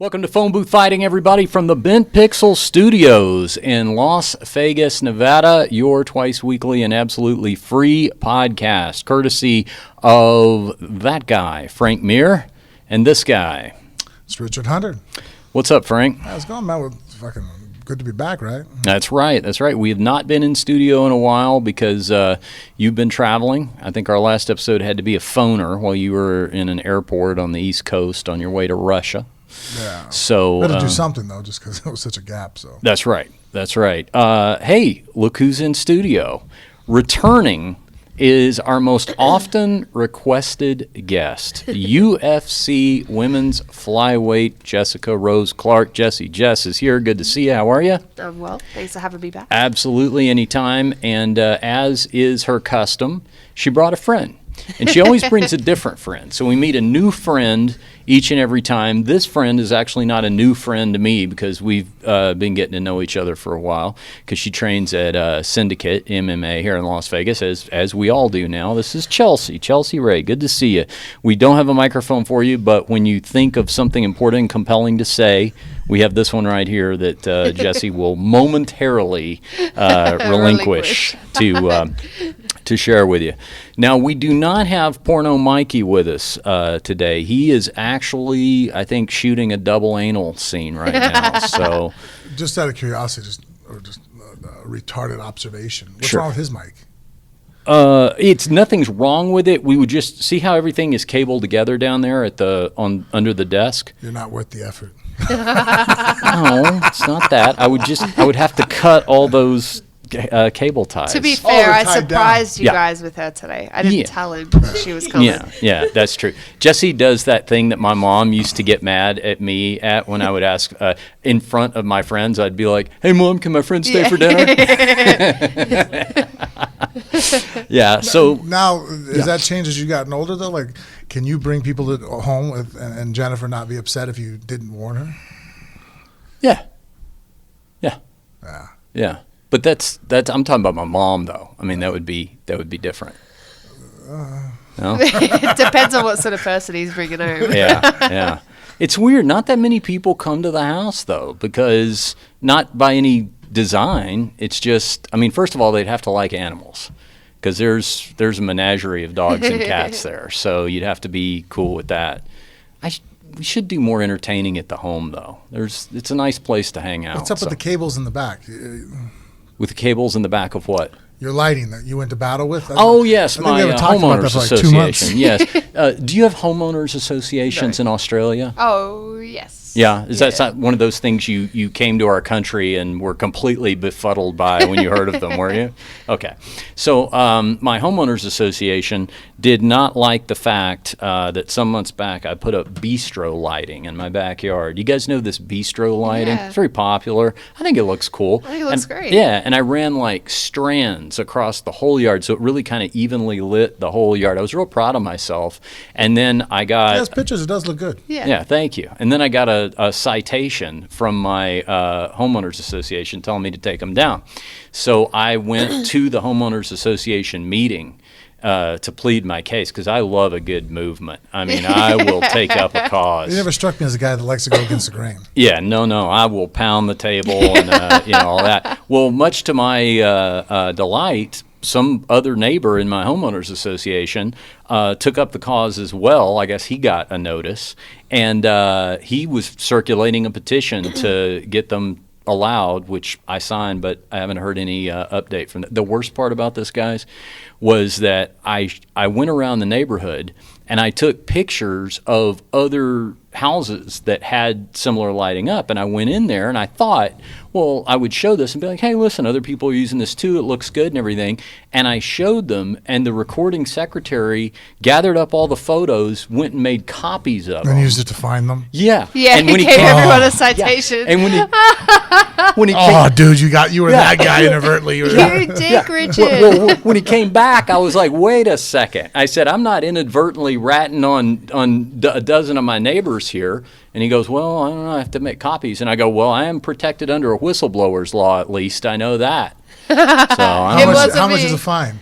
Welcome to Phone Booth Fighting, everybody, from the Bent Pixel Studios in Las Vegas, Nevada, your twice weekly and absolutely free podcast, courtesy of that guy, Frank Mir, and this guy. It's Richard Hunter. What's up, Frank? How's it going, man? We're fucking good to be back, right? That's right. That's right. We have not been in studio in a while because you've been traveling. I think our last episode had to be a phoner while you were in an airport on the East Coast on your way to Russia. Yeah. So better do something though, just because there was such a gap. So that's right. That's right. Hey, look who's in studio. Returning is our most often requested guest, UFC women's flyweight Jessica Rose Clark. Jess is here. Good to see you. How are you? Well, thanks for having me back. Absolutely, anytime. And as is her custom, she brought a friend. And she always brings a different friend. So we meet a new friend each and every time. This friend is actually not a new friend to me because we've been getting to know each other for a while because she trains at Syndicate MMA here in Las Vegas, as we all do now. This is Chelsea Ray. Good to see you. We don't have a microphone for you, but when you think of something important and compelling to say, we have this one right here that Jessie will momentarily relinquish to share with you. Now, we do not have Porno Mikey with us today. He is actually, I think, shooting a double anal scene right now. So, just out of curiosity, just a retarded observation. What's Sure. wrong with his mic? Nothing's wrong with it. We would just see how everything is cabled together down there at under the desk. You're not worth the effort. No, it's not that. I would have to cut all those cable ties. To be fair, they're I tied surprised down. you Yeah. guys with her today. I didn't Yeah. tell him she was coming. Yeah, that's true. Jessie does that thing that my mom used to get mad at me at when I would ask in front of my friends. I'd be like, "Hey, Mom, can my friend stay for dinner?" Yeah. So Now, has that changed as you gotten older though? Like, can you bring people to home and Jennifer not be upset if you didn't warn her? yeah. Yeah. But that's I'm talking about my mom though. I mean that would be different. No? It depends on what sort of person he's bringing home. Yeah. It's weird. Not that many people come to the house though, because not by any design. It's just, I mean, first of all, they'd have to like animals, because there's a menagerie of dogs and cats there. So you'd have to be cool with that. We should do more entertaining at the home though. It's a nice place to hang out. What's up with the cables in the back? With the cables in the back of what? Your lighting that you went to battle with? Oh, yes, I think we my haven't talked about that homeowners for like 2 months. association. Yes. Do you have homeowners associations in Australia? Oh, yes. Yeah. Is that one of those things you came to our country and were completely befuddled by when you heard of them, were you? Okay. So my homeowners association did not like the fact that some months back I put up bistro lighting in my backyard. You guys know this bistro lighting? Yeah. It's very popular. I think it looks cool. I think it looks great. Yeah, and I ran like strands across the whole yard, so it really kind of evenly lit the whole yard. I was real proud of myself. And then I got... Yes, pictures, it does look good. Yeah, thank you. And then I got a citation from my homeowners association telling me to take them down. So I went to the homeowners association meeting to plead my case, because I love a good movement. I mean, I will take up a cause. You never struck me as a guy that likes to go against the grain. Yeah, no, I will pound the table and all that. Well, much to my delight, some other neighbor in my homeowners association took up the cause as well. I guess he got a notice, and he was circulating a petition to get them allowed, which I signed, but I haven't heard any update from them. The worst part about this, guys, was that I went around the neighborhood and I took pictures of other houses that had similar lighting up, and I went in there and I thought, well, I would show this and be like, hey, listen, other people are using this too, it looks good and everything. And I showed them, and the recording secretary gathered up all the photos, went and made copies of them. And used it to find them? Yeah. Yeah, and he when gave everyone a citation. And when he Oh, dude, you were that guy inadvertently. You dick, Richard. Well, when he came back, I was like, wait a second. I said, I'm not inadvertently ratting on a dozen of my neighbors here. And he goes, well, I don't know, I have to make copies. And I go, well, I am protected under a whistleblower's law, at least. I know that. So How much is a fine?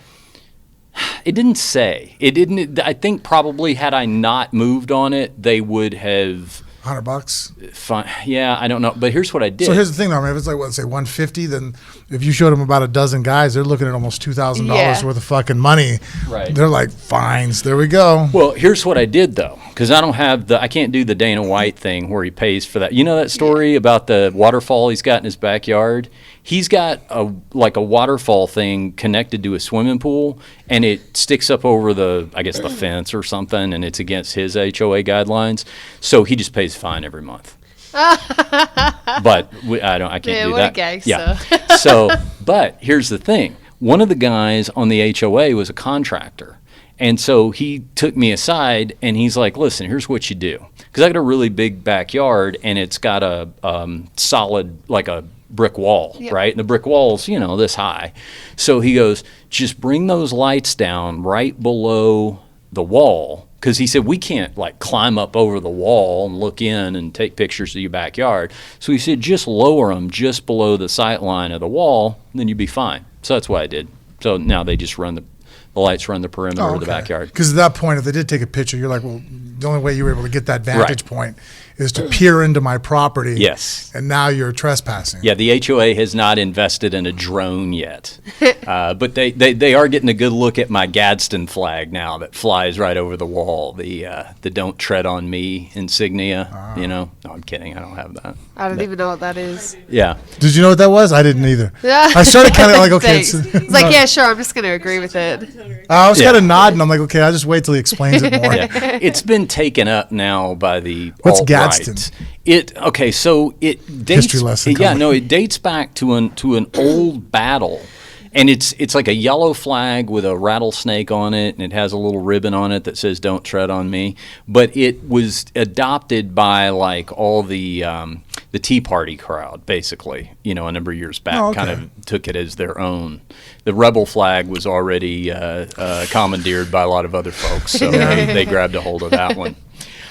It didn't say. It didn't. I think probably had I not moved on it, they would have $100. Fine. Yeah, I don't know. But here's what I did. So here's the thing, though. I mean, if it's like, let's say 150, then if you showed them about a dozen guys, they're looking at almost $2,000 Yeah. worth of fucking money. Right. They're like, fines. There we go. Well, here's what I did though, because I can't do the Dana White thing where he pays for that. You know that story about the waterfall he's got in his backyard? He's got a waterfall thing connected to a swimming pool, and it sticks up over the fence or something, and it's against his HOA guidelines. So he just pays a fine every month. But I can't do what that. a gangster. Yeah. So, but here's the thing. One of the guys on the HOA was a contractor. And so he took me aside and he's like, listen, here's what you do. Because I got a really big backyard and it's got a solid, like a brick wall, Yep. right? And the brick wall's, this high. So he goes, just bring those lights down right below the wall. Because he said, we can't like climb up over the wall and look in and take pictures of your backyard. So he said, just lower them just below the sight line of the wall, and then you'd be fine. So that's what I did. So now they just run the lights run the perimeter of the backyard. Because at that point, if they did take a picture, you're like, well, the only way you were able to get that vantage point is to peer into my property. Yes. And now you're trespassing. Yeah, the HOA has not invested in a drone yet. But they are getting a good look at my Gadsden flag now that flies right over the wall, the Don't Tread on Me insignia. No, I'm kidding. I don't have that. I don't even know what that is. Yeah. Did you know what that was? I didn't either. I started kind of like, okay. Thanks. It's like, yeah, sure, I'm just going to agree with it. I was kind of nodding. I'm like, okay, I'll just wait till he explains it more. Yeah. It's been taken up now by the What's alt-right. Gadsden? So it dates. History lesson Yeah, coming. no, it dates back to an old battle, and it's like a yellow flag with a rattlesnake on it, and it has a little ribbon on it that says "Don't tread on me." But it was adopted by like all the Tea Party crowd, basically. A number of years back, Oh, okay. kind of took it as their own. The rebel flag was already commandeered by a lot of other folks, so they grabbed a hold of that one.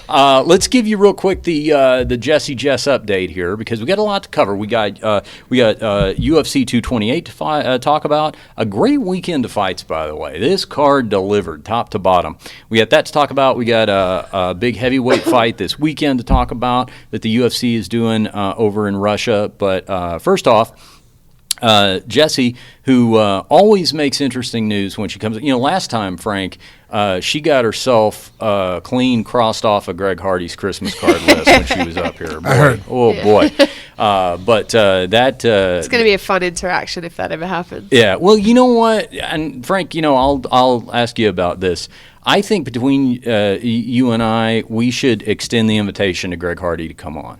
Let's give you real quick the Jesse Jess update here because we got a lot to cover. We got UFC 228 to talk about. A great weekend of fights, by the way. This card delivered top to bottom. We got that to talk about. We got a big heavyweight fight this weekend to talk about that the UFC is doing over in Russia. But first off, Jesse, who always makes interesting news when she comes. Last time, Frank, she got herself clean crossed off of Greg Hardy's Christmas card list when she was up here. Boy. I heard. Oh, boy. But that... It's going to be a fun interaction if that ever happens. Yeah. Well, you know what? And, Frank, I'll ask you about this. I think between you and I, we should extend the invitation to Greg Hardy to come on.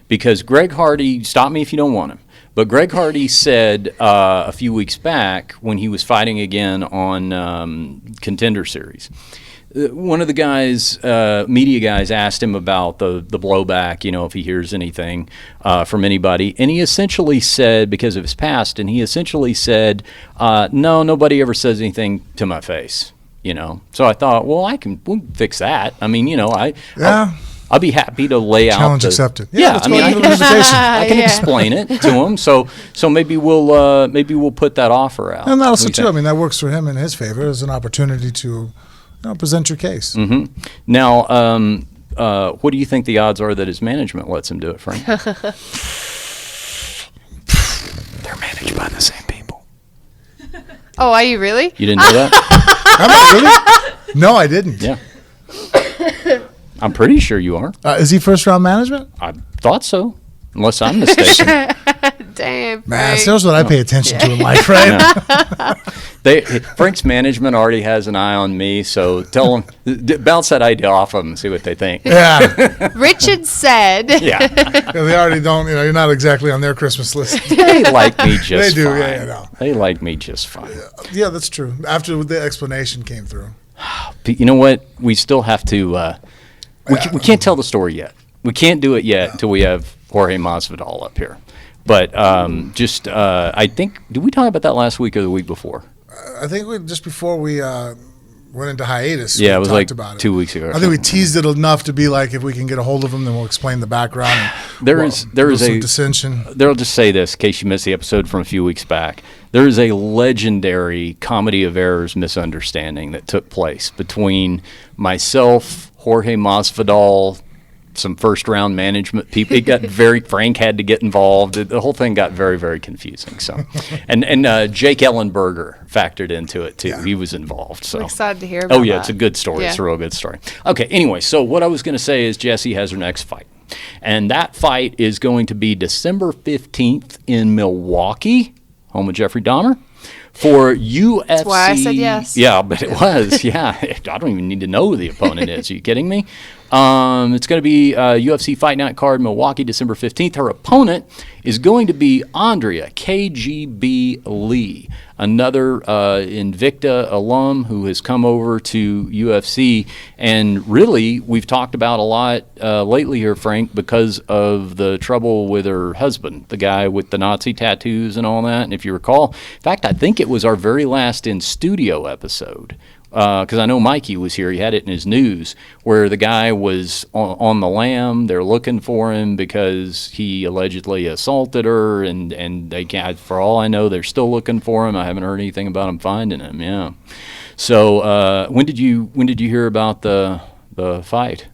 Because Greg Hardy, stop me if you don't want him, but Greg Hardy said a few weeks back when he was fighting again on Contender Series, one of the guys, media guys, asked him about the blowback, if he hears anything from anybody. And he essentially said, because of his past, and he essentially said, no, nobody ever says anything to my face, So I thought, well, we'll fix that. I mean, I'll be happy to lay out Challenge accepted. Yeah, let's I go mean, ahead and give an invitation. I can explain it to him. So maybe we'll put that offer out. And also, What do you too, think? I mean, that works for him in his favor as an opportunity to present your case. Mm-hmm. Now, what do you think the odds are that his management lets him do it, Frank? They're managed by the same people. Oh, are you really? You didn't know that? Am I really? No, I didn't. Yeah. I'm pretty sure you are. Is he first round management? I thought so, unless I'm mistaken. Damn. Man, Frank. that's what I pay attention to in life, right? Frank's management already has an eye on me, so tell them, bounce that idea off of them and see what they think. Yeah. Richard said. Yeah. They already don't, you're not exactly on their Christmas list. They like me just They do, fine. yeah, no. They like me just fine. Yeah, that's true. After the explanation came through. But you know what? We still have to. We can't tell the story yet. We can't do it yet until we have Jorge Masvidal up here. But I think, did we talk about that last week or the week before? I think just before we went into hiatus, Yeah, we it was talked like about it. 2 weeks ago or I think we something. teased it enough to be like, if we can get a hold of him, then we'll explain the background. And There is some a dissension. I'll just say this in case you missed the episode from a few weeks back. There is a legendary comedy of errors misunderstanding that took place between myself, Jorge Masvidal, some first round management people. It got Frank had to get involved. The whole thing got very, very confusing. So, and Jake Ellenberger factored into it too. Yeah. He was involved. So I'm excied to hear about Oh yeah, that. it's a good story. Yeah. It's a real good story. Okay, anyway, so what I was going to say is Jessie has her next fight. And that fight is going to be December 15th in Milwaukee, home of Jeffrey Dahmer, for UFC. That's why I said yes. Yeah, but it was. Yeah, I don't even need to know who the opponent is. Are you kidding me? It's going to be UFC Fight Night card, Milwaukee, December 15th. Her opponent is going to be Andrea KGB Lee, another Invicta alum who has come over to UFC. And really, we've talked about a lot lately here, Frank, because of the trouble with her husband, the guy with the Nazi tattoos and all that. And if you recall, in fact, I think it was our very last in-studio episode, because I know Mikey was here. He had it in his news where the guy was on the lam. They're looking for him because he allegedly assaulted her, and they can't. For all I know, they're still looking for him. I haven't heard anything about him finding him. Yeah. So when did you hear about the fight?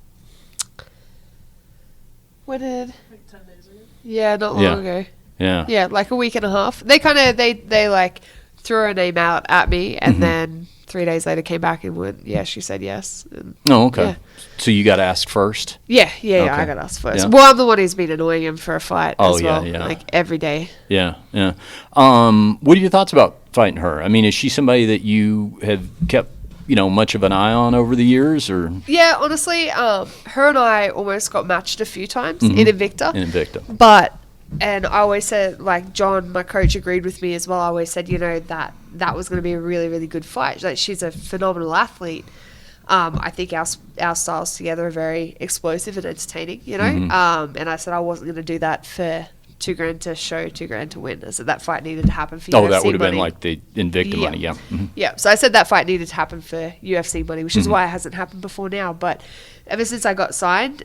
When did? Like 10 days ago. Yeah, not long Yeah. ago. Yeah. Yeah, like a week and a half. They kind of they like threw her name out at me, and then 3 days later came back and went, yeah, she said yes. And Oh, okay. Yeah. So you got asked first? yeah, Okay. I got asked first. Yeah. Well, I'm the one who's been annoying him for a fight Oh, as yeah, well, yeah. like every day. Yeah, yeah. What are your thoughts about fighting her? I mean, is she somebody that you have kept, much of an eye on over the years, or Yeah, honestly, her and I almost got matched a few times in Invicta. in Invicta? But, and I always said, like, John, my coach, agreed with me as well. I always said, that was going to be a really, really good fight. Like, she's a phenomenal athlete. I think our styles together are very explosive and entertaining, And I said I wasn't going to do that for $2,000 to show, $2,000 to win. I said that fight needed to happen for UFC Oh, that would have been money. like the Invicta Yeah. money, yeah. Mhm. Yeah, so I said that fight needed to happen for UFC money, which is why it hasn't happened before now. But ever since I got signed,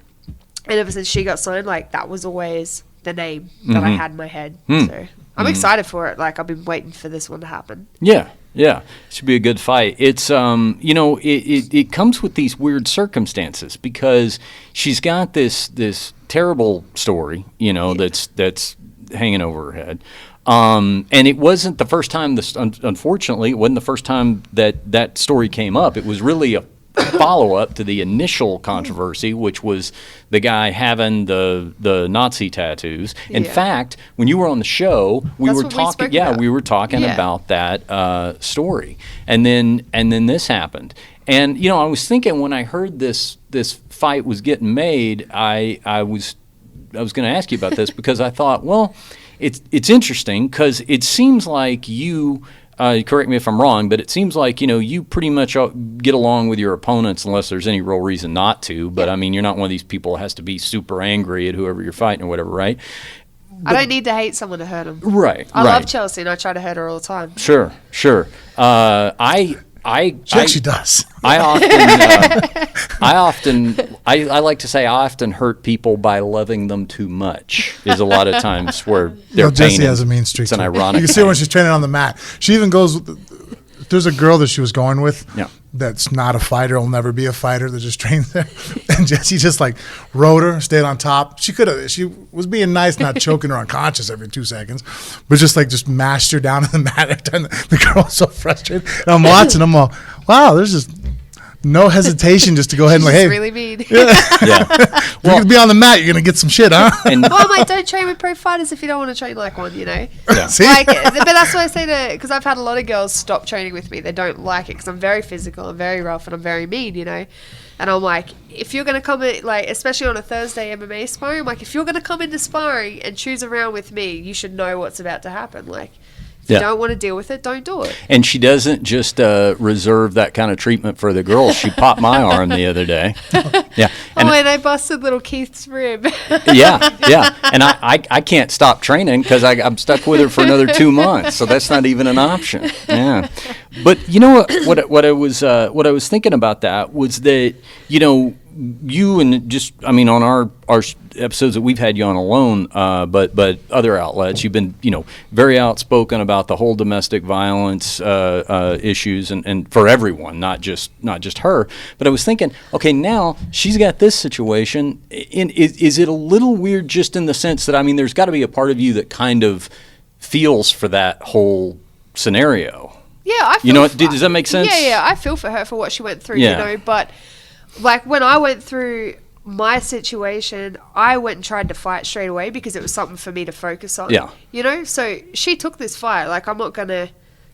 and ever since she got signed, like, that was always the name that I had in my head. So I'm excited for it. Like, I've been waiting for this one to happen. Yeah, yeah. Should be a good fight. It's it comes with these weird circumstances because she's got this terrible story, that's hanging over her head. And it wasn't the first time unfortunately, it wasn't the first time that story came up. It was really a follow-up to the initial controversy, which was the guy having the Nazi tattoos. In Yeah. fact, when you were on the show, we That's were what we talking. spoke Yeah, about. we were talking Yeah. about that story, and then this happened. And I was thinking when I heard this fight was getting made, I was going to ask you about this because I thought, well, it's interesting because it seems like you. Correct me if I'm wrong, but it seems like, you pretty much get along with your opponents unless there's any real reason not to. But, I mean, you're not one of these people that has to be super angry at whoever you're fighting or whatever, right? I don't need to hate someone to hurt them. Right, I right. love Chelsea, and I try to hurt her all the time. Sure. I She actually does. I like to say I often hurt people by loving them too much. Is a lot of times where they're Jessie has a mean streak. It's an too. ironic. You can see her when thing. she's training on the mat. She even goes. There's a girl that she was going with. Yeah. That's not a fighter. Will never be a fighter. That just trains there. And Jessie just like rode her, stayed on top. She could have. She was being nice, not choking her unconscious every 2 seconds, but just mashed her down in the mat. Every time the girl was so frustrated. And I'm watching. I'm all, wow. There's just no hesitation just to go ahead and She's hey. really mean. Yeah. If you're gonna be on the mat, you're gonna get some shit, huh? And Well, I'm like, don't train with pro fighters if you don't want to train like one, Yeah. See? Like, but that's what I say because I've had a lot of girls stop training with me. They don't like it because I'm very physical, I'm very rough, and I'm very mean, And I'm like, if you're going to come in, like, especially on a Thursday MMA sparring, I'm like, if you're going to come into sparring and choose a round with me, you should know what's about to happen. Like, if Yeah. you don't want to deal with it, don't do it. And she doesn't just reserve that kind of treatment for the girls. She popped my arm the other day. Yeah. And And I busted little Keith's rib. yeah. And I can't stop training because I'm stuck with her for another 2 months. So that's not even an option. Yeah. But you know what I was thinking about that was that, you and just, I mean, on our episodes that we've had you on alone, but other outlets, you've been, very outspoken about the whole domestic violence issues and for everyone, not just her. But I was thinking, okay, now she's got this situation. Is it a little weird just in the sense that, I mean, there's got to be a part of you that kind of feels for that whole scenario? Yeah, I feel does that make sense? Yeah, I feel for her for what she went through, Yeah. but like when I went through my situation, I went and tried to fight straight away because it was something for me to focus on. Yeah. So she took this fight. Like, I'm not going to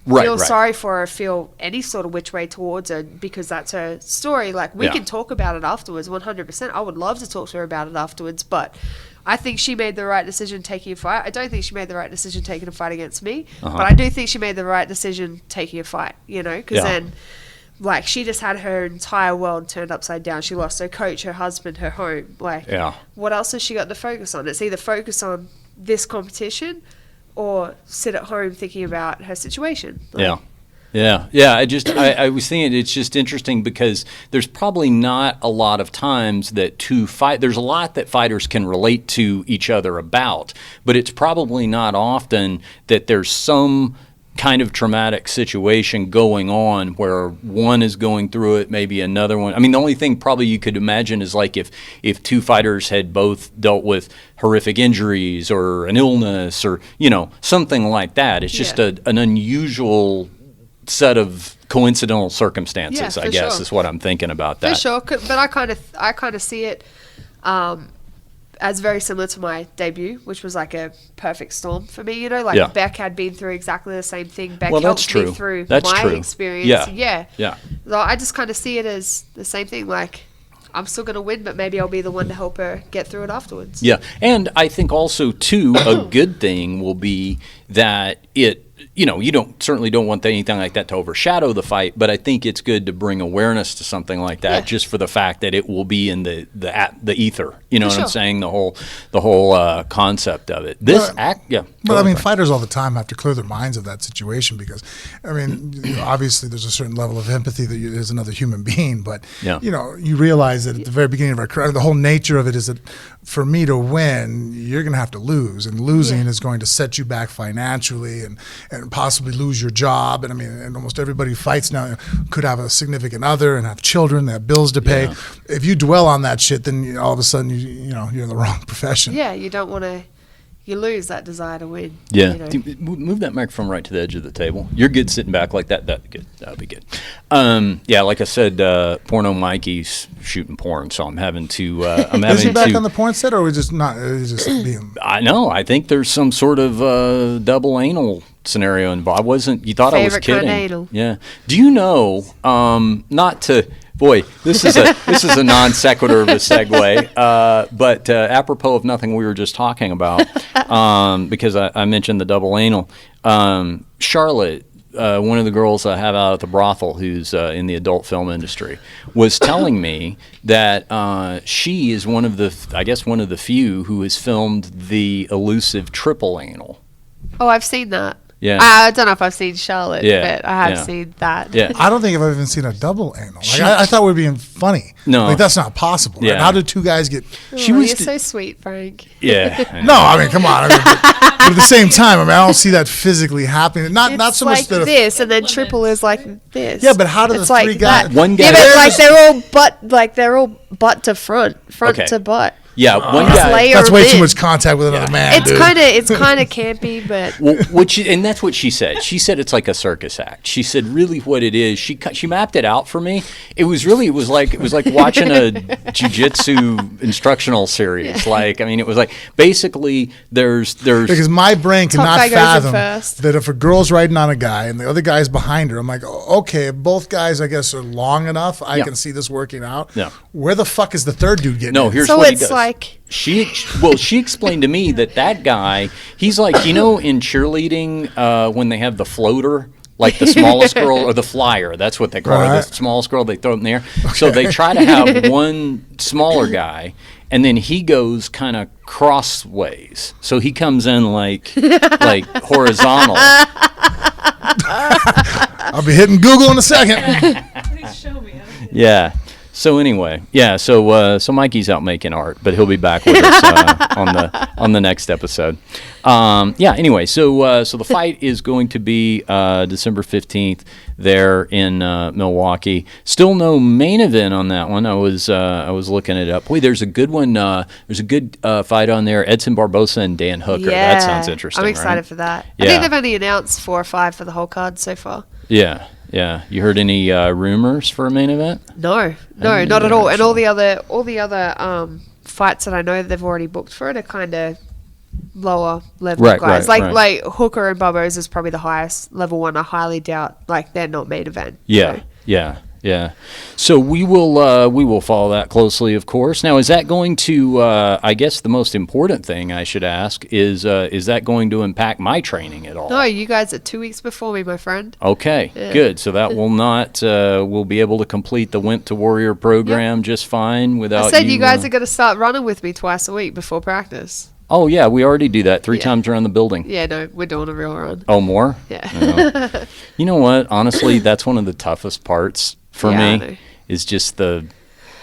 Right, feel right. sorry for her, feel any sort of which way towards her because that's her story. Like, we Yeah. can talk about it afterwards, 100%. I would love to talk to her about it afterwards, but I think she made the right decision taking a fight. I don't think she made the right decision taking a fight against me, but I do think she made the right decision taking a fight, because then, like, she just had her entire world turned upside down. She lost her coach, her husband, her home. Like, what else has she got to focus on? It's either focus on this competition or sit at home thinking about her situation. Like, Yeah. I was thinking it's just interesting because there's probably not a lot of times that there's a lot that fighters can relate to each other about, but it's probably not often that there's some kind of traumatic situation going on where one is going through it, maybe another one. I mean, the only thing probably you could imagine is like if two fighters had both dealt with horrific injuries or an illness or, something like that. It's just an unusual set of coincidental circumstances, I guess, is what I'm thinking about that. For sure, but I kind of see it as very similar to my debut, which was like a perfect storm for me. Beck had been through exactly the same thing. Beck helped me through my experience. Yeah. So I just kind of see it as the same thing. Like, I'm still going to win, but maybe I'll be the one to help her get through it afterwards. Yeah, and I think also, too, a good thing will be that you certainly don't want anything like that to overshadow the fight, but I think it's good to bring awareness to something like that just for the fact that it will be in the ether. You know what I'm saying? The whole concept of it. But I mean, fighters all the time have to clear their minds of that situation because, I mean, obviously there's a certain level of empathy that there's another human being, but you realize that at the very beginning of our career, the whole nature of it is that for me to win, you're going to have to lose, and losing is going to set you back financially and possibly lose your job. And I mean, and almost everybody who fights now could have a significant other and have children, they have bills to pay. If you dwell on that shit, then all of a sudden you're in the wrong profession. Yeah, you don't want to. You lose that desire to win. Yeah. Move that microphone right to the edge of the table. You're good sitting back like that. That'd be good. Like I said, Porno Mikey's shooting porn, so I'm having to. Is he back on the porn set, or are we just not? Just being... I know. I think there's some sort of double anal scenario involved. You thought I was kidding? Favorite kind of anal. Yeah. Do you know? Not to. Boy, this is a non sequitur of a segue, but apropos of nothing we were just talking about, because I mentioned the double anal. Charlotte, one of the girls I have out at the brothel who's in the adult film industry, was telling me that she is one of the few who has filmed the elusive triple anal. Oh, I've seen that. Yeah. I don't know if I've seen Charlotte, but I have seen that. Yeah. I don't think I've even seen a double anal. Like, I thought we were being funny. No. Like, that's not possible. Yeah. Like, how did two guys get... You're so sweet, Frank. Yeah. No, I mean, come on. But at the same time, I mean, I don't see that physically happening. Not so much like that... this, and then triple is like this. Yeah, but how do the three guys... One guy... Yeah, but they're all butt to front to butt. Yeah, one guy. That's way too much contact with another man. It's kind of campy, but and that's what she said. She said it's like a circus act. She said really what it is. She mapped it out for me. It was like watching a jiu-jitsu instructional series. Like, I mean, it was like basically there's because my brain cannot fathom first. that if a girl's riding on a guy and the other guy's behind her, I'm like, okay, if both guys I guess are long enough, I can see this working out. Yeah. Where the fuck is the third dude getting? No, in? here's so what he it's does. like. She explained to me that guy, he's like, in cheerleading when they have the floater, like the smallest girl, or the flyer, that's what they call her, the smallest girl, they throw it in the air. Okay. So they try to have one smaller guy, and then he goes kind of crossways. So he comes in like horizontal. I'll be hitting Google in a second. Please show me. Yeah. So anyway, so Mikey's out making art, but he'll be back with us on the next episode. Anyway, so the fight is going to be December 15th there in Milwaukee. Still no main event on that one. I was looking it up. Boy, there's a good one. There's a good fight on there. Edson Barbosa and Dan Hooker. Yeah, that sounds interesting. I'm excited right? for that. Yeah. I think they've only announced 4 or 5 for the whole card so far. Yeah. You heard any rumors for a main event? No, not at all. And all the other fights that I know they've already booked for it are kind of lower level guys. Like Hooker and Barbosa is probably the highest level one. I highly doubt they're not main event. Yeah. So. Yeah. So we will follow that closely, of course. Now, is that going to? I guess the most important thing I should ask is that going to impact my training at all? No, you guys are 2 weeks before me, my friend. Okay, good. So that will not. We'll be able to complete the Went to Warrior program just fine without. I said you guys are going to start running with me twice a week before practice. Oh yeah, we already do that 3 times around the building. Yeah, no, we're doing a real run. Oh, more? Yeah. No. You know what? Honestly, that's one of the toughest parts for me is just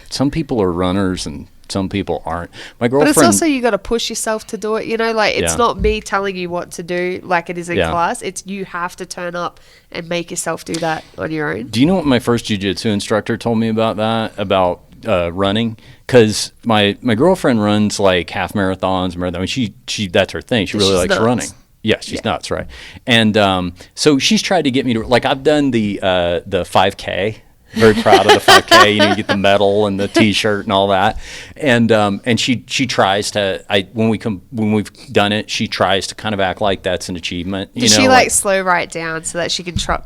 some people are runners and some people aren't. My girlfriend. But it's also you got to push yourself to do it. It's not me telling you what to do like it is in class. It's you have to turn up and make yourself do that on your own. Do you know what my first jiu-jitsu instructor told me about that? About running? Because my girlfriend runs like half marathons, she that's her thing. She really likes nuts. running. Yeah, she's nuts, right? And so she's tried to get me to I've done the 5K. Very proud of the 5K. You get the medal and the T-shirt and all that. And she tries to. When we've done it, she tries to kind of act like that's an achievement. Does she slow right down so that she can or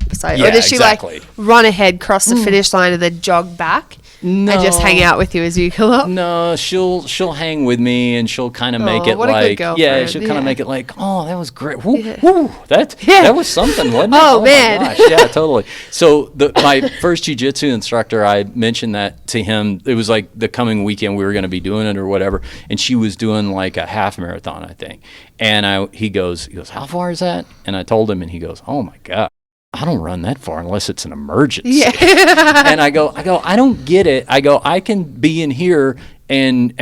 does she exactly. Run ahead, cross the finish line, and then jog back? No. And just hang out with you as you come up? No, she'll hang with me and she'll kind of make it what a good girlfriend. she'll kind of make it like, oh, that was great. Woo, that was something, wasn't it? Oh man. My gosh. Yeah, totally. So my first jiu-jitsu instructor, I mentioned that to him. It was like the coming weekend we were going to be doing it or whatever, and she was doing like a half marathon, I think. And he goes, how far is that? And I told him, and he goes, oh my God. I don't run that far unless it's an emergency. Yeah. And I go, I don't get it. I go, I can be in here and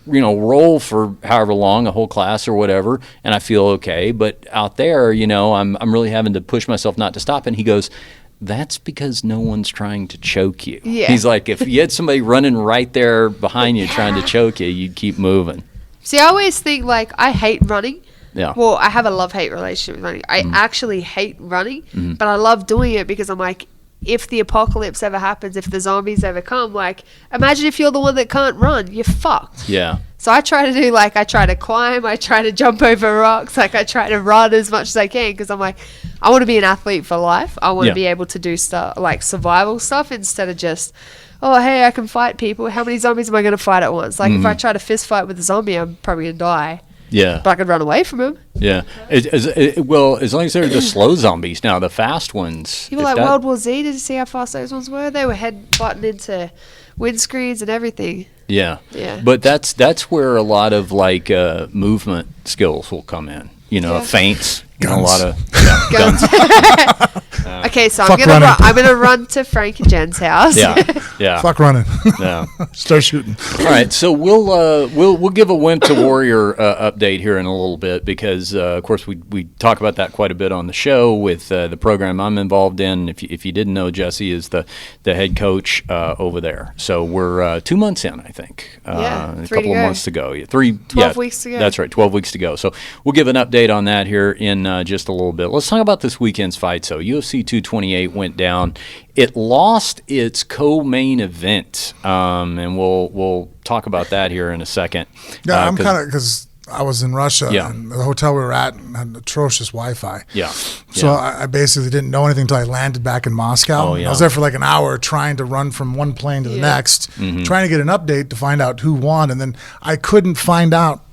roll for however long, a whole class or whatever, and I feel okay. But out there, I'm really having to push myself not to stop. And he goes, that's because no one's trying to choke you. Yeah. He's like, if you had somebody running right there behind you trying to choke you, you'd keep moving. See, I always think I hate running. Yeah. Well, I have a love-hate relationship with running. I actually hate running, but I love doing it because I'm like, if the apocalypse ever happens, if the zombies ever come, imagine if you're the one that can't run, you're fucked. Yeah. So I try to do I try to climb, I try to jump over rocks, I try to run as much as I can because I'm like, I want to be an athlete for life. I want to be able to do stuff like survival stuff instead of just, oh, hey, I can fight people. How many zombies am I going to fight at once? If I try to fist fight with a zombie, I'm probably going to die. Yeah. But I could run away from him. Yeah. Well, as long as they're the slow zombies now, the fast ones. You were World War Z, did you see how fast those ones were? They were head-butting into windscreens and everything. Yeah. Yeah. But that's where a lot of movement skills will come in. Feints. A lot of guns. Okay, so I'm gonna run to Frank and Jen's house. Yeah. Fuck running. Yeah. Start shooting. All right, so we'll give a Went to Warrior update here in a little bit because of course we talk about that quite a bit on the show with the program I'm involved in. If you didn't know, Jesse is the head coach over there. So we're 2 months in, I think. A couple of months to go. 12 weeks to go. That's right, 12 weeks to go. So we'll give an update on that here in just a little bit. Let's talk about this weekend's fight. So UFC 228 went down. It lost its co-main event, and we'll talk about that here in a second. Yeah, I'm kind of because I was in Russia, and the hotel we were at had atrocious Wi-Fi. Yeah. So I basically didn't know anything until I landed back in Moscow. Oh, yeah. I was there for an hour trying to run from one plane to the next, trying to get an update to find out who won, and then I couldn't find out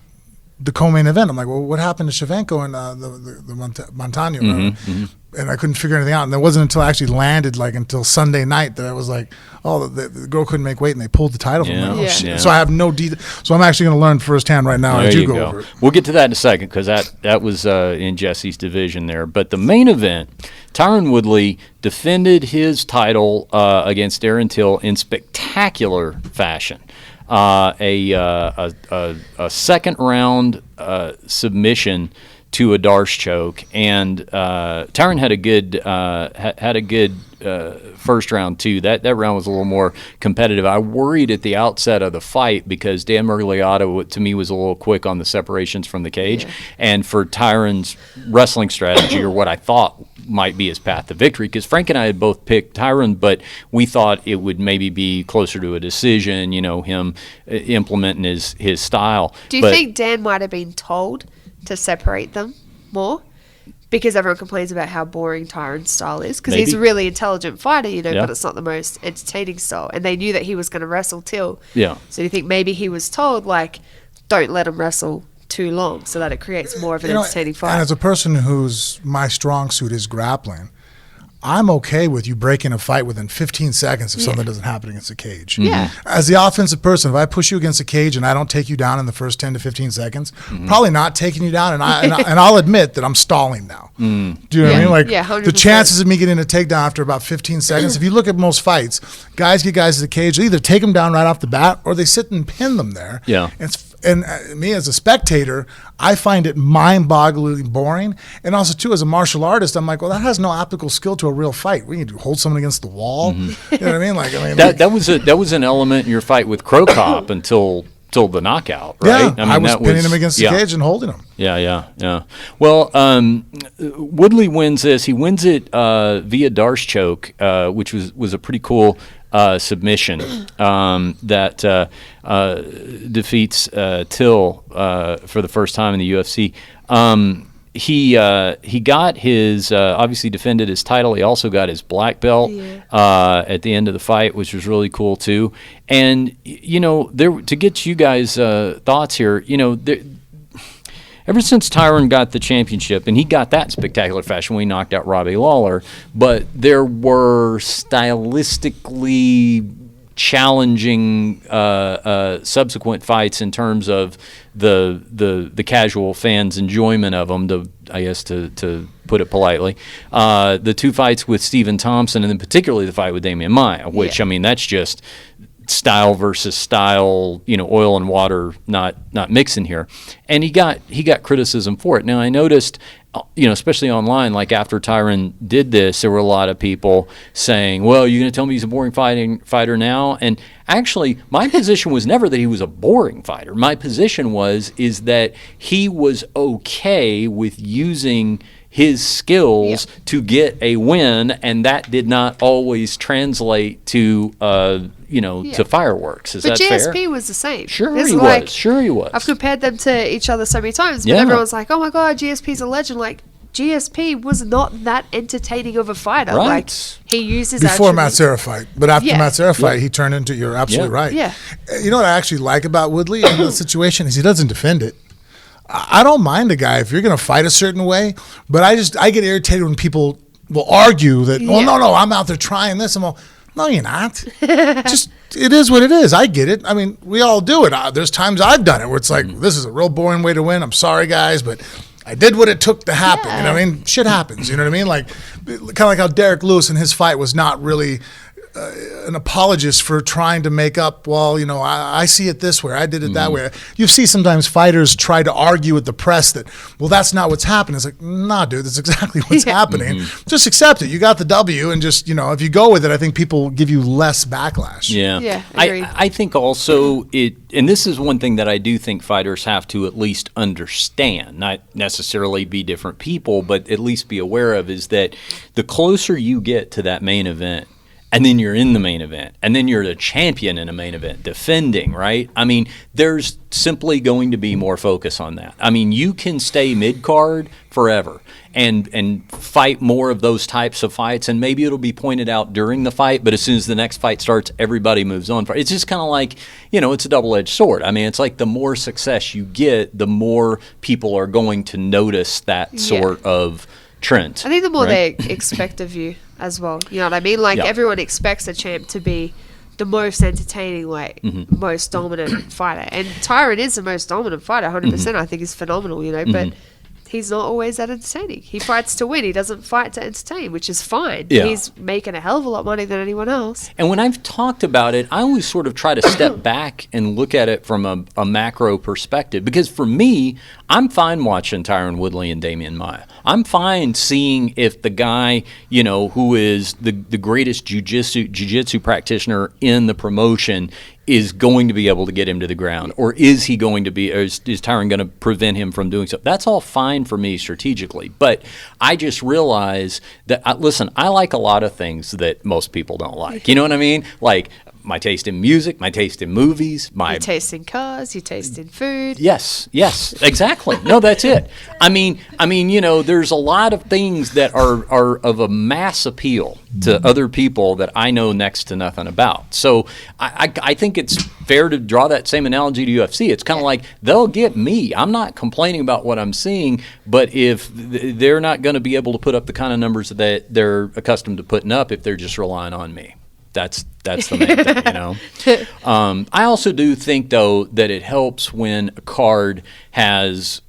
the co-main event. I'm like, well, what happened to Shevchenko and the Montano? And I couldn't figure anything out. And it wasn't until I actually landed, like until Sunday night, that I was like, oh, the girl couldn't make weight, and they pulled the title from her. Oh, shit. Yeah. So I have no detail. So I'm actually going to learn firsthand right now as you go over it. We'll get to that in a second, because that was in Jesse's division there. But the main event, Tyron Woodley defended his title against Darren Till in spectacular fashion. A second round submission to a Darce choke, and Tyron had a good first round too. That round was a little more competitive. I worried at the outset of the fight because Dan Miragliotta to me was a little quick on the separations from the cage, and for Tyron's wrestling strategy, or what I thought might be his path to victory, because Frank and I had both picked Tyron, but we thought it would maybe be closer to a decision, him implementing his style. Do you think Dan might have been told to separate them more? Because everyone complains about how boring Tyron's style is, because he's a really intelligent fighter, but it's not the most entertaining style. And they knew that he was going to wrestle Till. Yeah. So you think maybe he was told, like, don't let him wrestle too long so that it creates more of an entertaining fight. And as a person whose my strong suit is grappling, I'm okay with you breaking a fight within 15 seconds if something doesn't happen against the cage. Yeah. As the offensive person, if I push you against the cage and I don't take you down in the first 10 to 15 seconds, probably not taking you down, and I'll admit that I'm stalling now. Do you know what I mean? Like, the chances of me getting a takedown after about 15 seconds, if you look at most fights, guys get guys to the cage, they either take them down right off the bat or they sit and pin them there. Yeah. And me as a spectator, I find it mind-bogglingly boring. And also, too, as a martial artist, I'm like, well, that has no applicable skill to a real fight. We need to hold someone against the wall. You know what I mean? That was an element in your fight with Crow Cop until the knockout, right? Yeah, I was pinning him against the cage and holding him. Yeah. Well, Woodley wins this. He wins it via Darce choke, which was a pretty cool submission that defeats Till for the first time in the UFC. He got his obviously defended his title. He also got his black belt at the end of the fight, which was really cool too. And to get you guys' thoughts here, ever since Tyron got the championship, and he got that in spectacular fashion when he knocked out Robbie Lawler, but there were stylistically challenging subsequent fights in terms of the casual fans' enjoyment of them, to put it politely. The two fights with Stephen Thompson, and then particularly the fight with Demian Maia, which, that's just style versus style, oil and water not mixing here. And he got criticism for it. Now, I noticed, especially online, like after Tyron did this, there were a lot of people saying, well, you're going to tell me he's a boring fighter now? And actually, my position was never that he was a boring fighter. My position is that he was okay with using his skills to get a win, and that did not always translate to to fireworks. Is that fair? But GSP was the same. Sure he was. I've compared them to each other so many times, but everyone's like, oh my God, GSP's a legend. Like, GSP was not that entertaining of a fighter. Right. Like, he uses before Matt Serra fight, but after Matt Serra fight, he turned into. You're absolutely right. Yeah. You know what I actually like about Woodley in the situation is he doesn't defend it. I don't mind a guy if you're going to fight a certain way, but I get irritated when people will argue that, well, no, I'm out there trying this. I'm all, no, you're not. Just, it is what it is. I get it. I mean, we all do it. There's times I've done it where it's like, this is a real boring way to win. I'm sorry, guys, but I did what it took to happen. You know what I mean? Shit happens. You know what I mean? Like, kind of like how Derek Lewis in his fight was not really an apologist for trying to make up, well, I see it this way, I did it that way. You see sometimes fighters try to argue with the press that, well, that's not what's happening. It's like, nah, dude, that's exactly what's happening. Just accept it. You got the W, and just, if you go with it, I think people give you less backlash. Yeah, agreed. I think also and this is one thing that I do think fighters have to at least understand, not necessarily be different people, but at least be aware of, is that the closer you get to that main event, and then you're in the main event, and then you're the champion in a main event, defending, right? I mean, there's simply going to be more focus on that. I mean, you can stay mid-card forever and fight more of those types of fights, and maybe it'll be pointed out during the fight, but as soon as the next fight starts, everybody moves on. It's just kind of like, it's a double-edged sword. I mean, it's like the more success you get, the more people are going to notice that sort of trend. I think the more they expect of you as well. You know what I mean? Like, everyone expects a champ to be the most entertaining, most dominant fighter. And Tyron is the most dominant fighter, 100%. I think he's phenomenal, but he's not always that entertaining. He fights to win. He doesn't fight to entertain, which is fine. Yeah. He's making a hell of a lot of money than anyone else. And when I've talked about it, I always sort of try to step back and look at it from a macro perspective. Because for me, I'm fine watching Tyron Woodley and Demian Maia. I'm fine seeing if the guy, who is the greatest jiu-jitsu practitioner in the promotion is going to be able to get him to the ground, or is Tyron going to prevent him from doing so? That's all fine for me strategically, but I just realize that, I like a lot of things that most people don't like. You know what I mean? Like my taste in music, my taste in movies, your taste in cars, your taste in food. Yes, exactly. No, that's it. I mean, there's a lot of things that are of a mass appeal to other people that I know next to nothing about. So I think it's fair to draw that same analogy to UFC. It's kind of like they'll get me. I'm not complaining about what I'm seeing, but if they're not going to be able to put up the kind of numbers that they're accustomed to putting up if they're just relying on me. That's the main thing, I also do think, though, that it helps when a card has,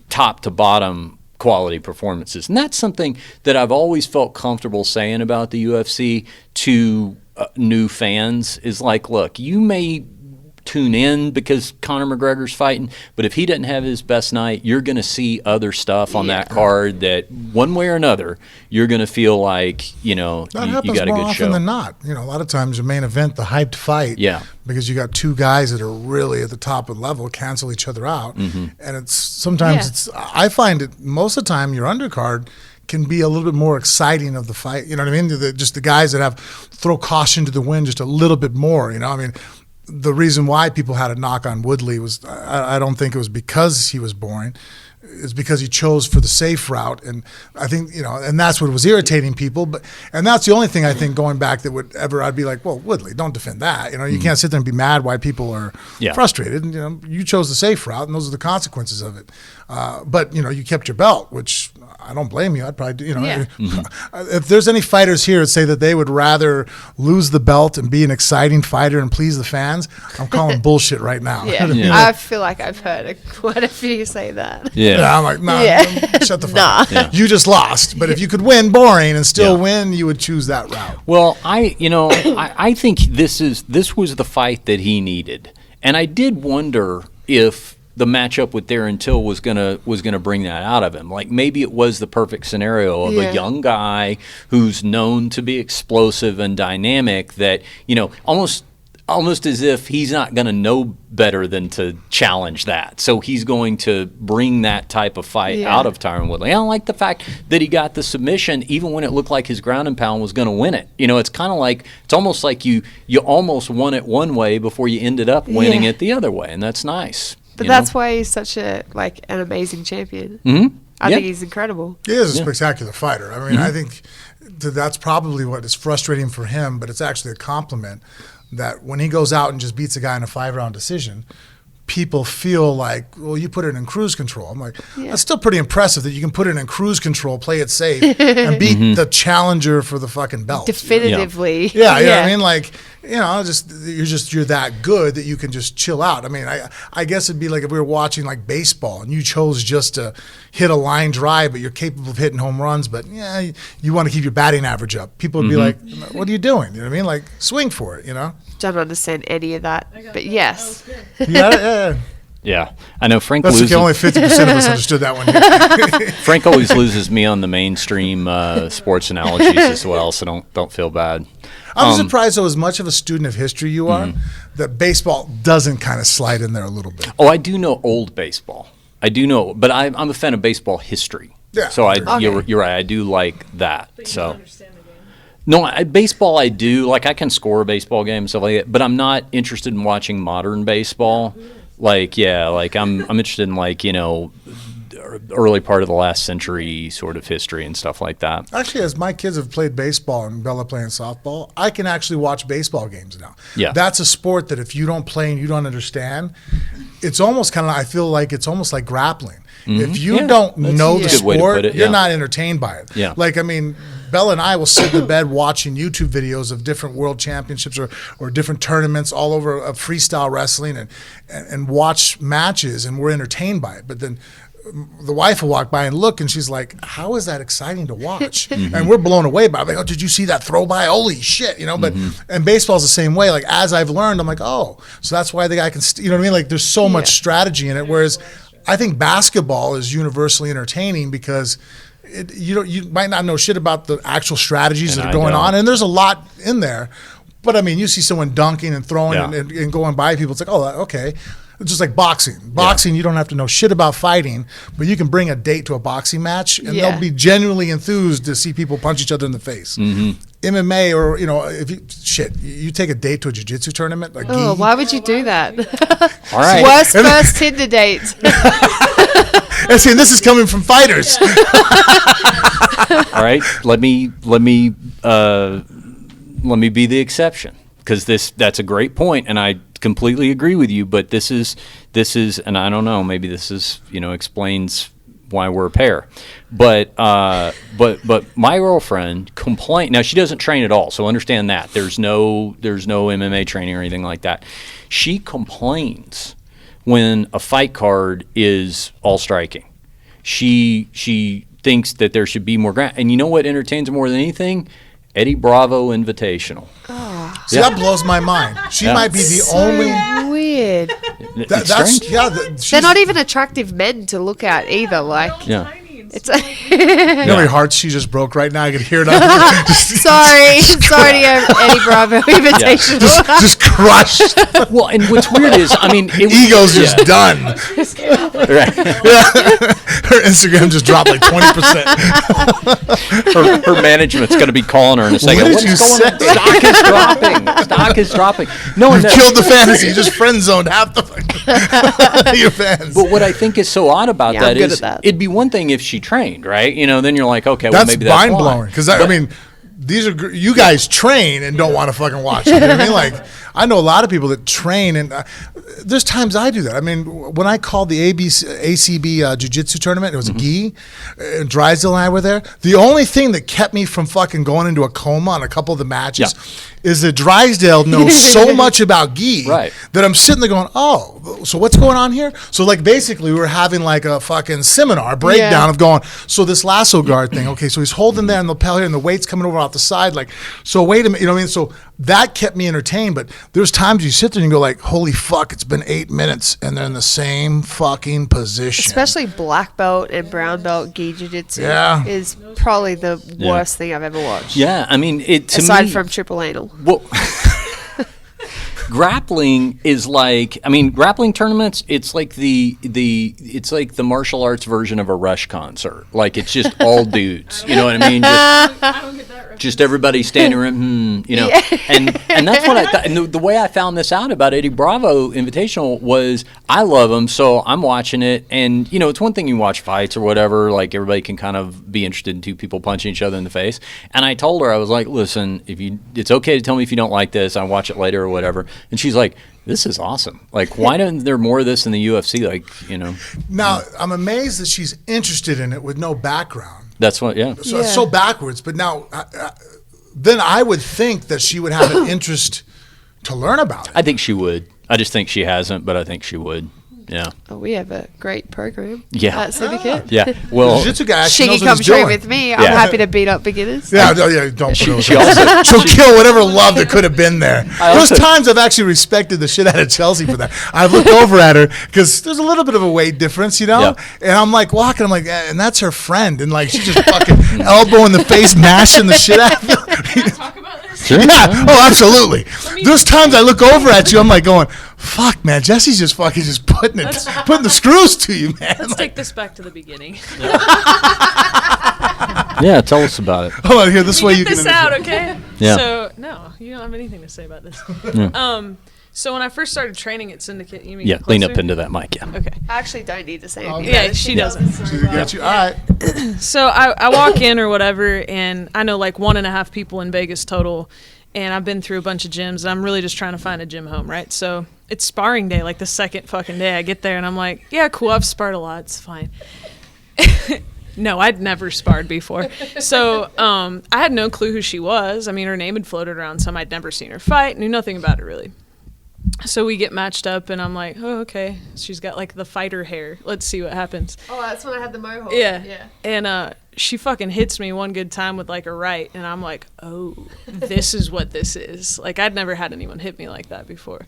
top to bottom quality performances. And that's something that I've always felt comfortable saying about the UFC to new fans is like, look, you may tune in because Conor McGregor's fighting, but if he doesn't have his best night, you're going to see other stuff on that card that one way or another you're going to feel like you got a good show. That happens more often than not. A lot of times your main event, the hyped fight, because you got two guys that are really at the top of the level cancel each other out, and it's sometimes I find it most of the time your undercard can be a little bit more exciting of the fight. You know what I mean? Just the guys that throw caution to the wind just a little bit more. The reason why people had a knock on Woodley was I don't think it was because he was boring. It's because he chose for the safe route, and I think and that's what was irritating people. And that's the only thing I think going back that I'd be like, well, Woodley, don't defend that. You can't sit there and be mad why people are frustrated. You chose the safe route, and those are the consequences of it. But you kept your belt, which I don't blame you. I'd probably do. If there's any fighters here that say that they would rather lose the belt and be an exciting fighter and please the fans, I'm calling bullshit right now. I feel like I've heard quite a few say that. I'm like, shut the fuck up. You just lost. But if you could win boring and still win, you would choose that route. Well, I think this was the fight that he needed, and I did wonder if the matchup with Darren Till was gonna bring that out of him. Like maybe it was the perfect scenario of a young guy who's known to be explosive and dynamic that almost as if he's not going to know better than to challenge that. So he's going to bring that type of fight out of Tyron Woodley. I don't like the fact that he got the submission even when it looked like his ground and pound was going to win it. It's kind of like, it's almost like you almost won it one way before you ended up winning it the other way, and that's nice. But that's why he's such an amazing champion. Mm-hmm. I think he's incredible. He is a spectacular fighter. I mean, I think that's probably what is frustrating for him, but it's actually a compliment that when he goes out and just beats a guy in a 5-round decision, people feel like, well, you put it in cruise control. I'm like, that's still pretty impressive that you can put it in cruise control, play it safe, and beat the challenger for the fucking belt. Definitively. You know what I mean? Like, you're that good that you can just chill out. I mean, I guess it'd be like if we were watching like baseball and you chose just to hit a line drive, but you're capable of hitting home runs, but you want to keep your batting average up. People would be like, what are you doing? You know what I mean? Like, swing for it, Don't understand any of that, but yes. Yeah, I know Frank That's loses. Okay, only 50% of us understood that one. Frank always loses me on the mainstream sports analogies as well, so don't feel bad. I'm surprised, though, as much of a student of history you are, that baseball doesn't kind of slide in there a little bit. Oh, I do know old baseball. I do know, but I'm a fan of baseball history. Yeah. So you're right. I do like that. But you so. don't understand the game. No, baseball I do. Like I can score a baseball game and stuff like that, but I'm not interested in watching modern baseball. Like I'm interested in like, early part of the last century sort of history and stuff like that. Actually, as my kids have played baseball and Bella playing softball, I can actually watch baseball games now. Yeah. That's a sport that if you don't play and you don't understand, it's almost kind of, I feel like it's almost like grappling. If you don't know the sport, you're not entertained by it. Yeah. Like, I mean, Bella and I will sit in the bed watching YouTube videos of different world championships or different tournaments all over of freestyle wrestling and watch matches, and we're entertained by it. But then the wife will walk by and look, and she's like, how is that exciting to watch? And we're blown away by it. Like, oh, did you see that throw by? Holy shit, But and baseball's the same way. Like, as I've learned, I'm like, oh, so that's why the guy can, you know what I mean? Like, there's so much strategy in it. Whereas I think basketball is universally entertaining because you might not know shit about the actual strategies that are going on, and there's a lot in there. But I mean, you see someone dunking and throwing and going by people. It's like, oh, okay. It's just like boxing. Boxing, you don't have to know shit about fighting, but you can bring a date to a boxing match, and they'll be genuinely enthused to see people punch each other in the face. MMA, or if you take a date to a jiu-jitsu tournament. Like, why would you do that? All right. Worst first Tinder date. And see, this is coming from fighters. All right, let me be the exception, because that's a great point, and I completely agree with you. But this is, and I don't know, maybe this is explains why we're a pair. But my girlfriend complained. Now, she doesn't train at all, so understand that there's no MMA training or anything like that. She complains when a fight card is all striking. She thinks that there should be more ground. And you know what entertains her more than anything? Eddie Bravo Invitational. Oh. See, that blows my mind. She might be the only. Weird. They're not even attractive men to look at either. Like, it's you know how many hearts she just broke right now? I could hear it. sorry, Eddie Bravo Invitational. Just crushed. Well, and what's weird is, I mean, ego's just done. Right. Her Instagram just dropped like 20%. Her management's going to be calling her in a second. What did you say? Stock is dropping. Stock is dropping. No, you killed the fantasy. You just friend zoned half your fans. But what I think is so odd about that is, it'd be one thing if she trained, right? Then you're like, okay, that's well, maybe that's mind blowing. Because I mean, these are you guys train and don't want to fucking watch it. You know what I mean? Like, I know a lot of people that train, and there's times I do that. I mean, when I called the ACB jiu-jitsu tournament, it was a gi, and Drysdale and I were there. The only thing that kept me from fucking going into a coma on a couple of the matches is that Drysdale knows so much about gi that I'm sitting there going, oh, so what's going on here? So, like, basically, we were having like a fucking seminar breakdown of going, so this lasso guard thing, okay, so he's holding there in the lapel here, and the weight's coming over off the side, like, so wait a minute, you know what I mean? So that kept me entertained, but there's times you sit there and you go like, holy fuck, it's been 8 minutes and they're in the same fucking position. Especially black belt and brown belt gi jiu-jitsu is probably the worst thing I've ever watched. Yeah, I mean, aside from triple anal. Well, grappling is like, I mean, grappling tournaments, it's like it's like the martial arts version of a Rush concert. Like, it's just all dudes, you know what I mean? Just everybody standing around, and that's what I thought. And the way I found this out about Eddie Bravo Invitational was, I love him, so I'm watching it, and it's one thing you watch fights or whatever, like everybody can kind of be interested in two people punching each other in the face. And I told her, I was like, listen, it's okay to tell me if you don't like this, I'll watch it later or whatever. And she's like, this is awesome. Like, why don't there more of this in the UFC? Like, Now, I'm amazed that she's interested in it with no background. That's what, It's so backwards. But now, then I would think that she would have an interest to learn about it. I think she would. I just think she hasn't, but I think she would. Yeah. Oh, we have a great program. At Syndicate. Yeah. Well, jiu-jitsu guy she can come train with me. I'm happy to beat up beginners. Don't. She'll kill whatever love that could have been there. Those times I've actually respected the shit out of Chelsea for that. I've looked over at her because there's a little bit of a weight difference, and I'm like walking. I'm like, and that's her friend, and like she's just fucking elbow in the face, mashing the shit out of you. Can I talk about this? Sure. Yeah. Oh, absolutely. There's times I look over at you, I'm like going, fuck, man, Jesse's just fucking just putting the screws to you, man. Let's take this back to the beginning. Yeah, tell us about it. Hold on here. This way Get you can. this out, okay? Yeah. So no, you don't have anything to say about this. So when I first started training at Syndicate, you mean Yeah, lean up into that mic. Yeah. Okay. I actually don't need to say anything. Yeah, she doesn't. She's got you. All right. So I walk in or whatever, and I know like 1.5 people in Vegas total, and I've been through a bunch of gyms, and I'm really just trying to find a gym home, right? So it's sparring day, like the second fucking day I get there, and I'm like, yeah, cool, I've sparred a lot, it's fine. No, I'd never sparred before. So I had no clue who she was. I mean, her name had floated around some. I'd never seen her fight, knew nothing about it really. So we get matched up, and I'm like, oh, okay. She's got like the fighter hair. Let's see what happens. Oh, that's when I had the mohawk. Yeah. And she fucking hits me one good time with like a right, and I'm like, oh, this is what this is. Like, I'd never had anyone hit me like that before.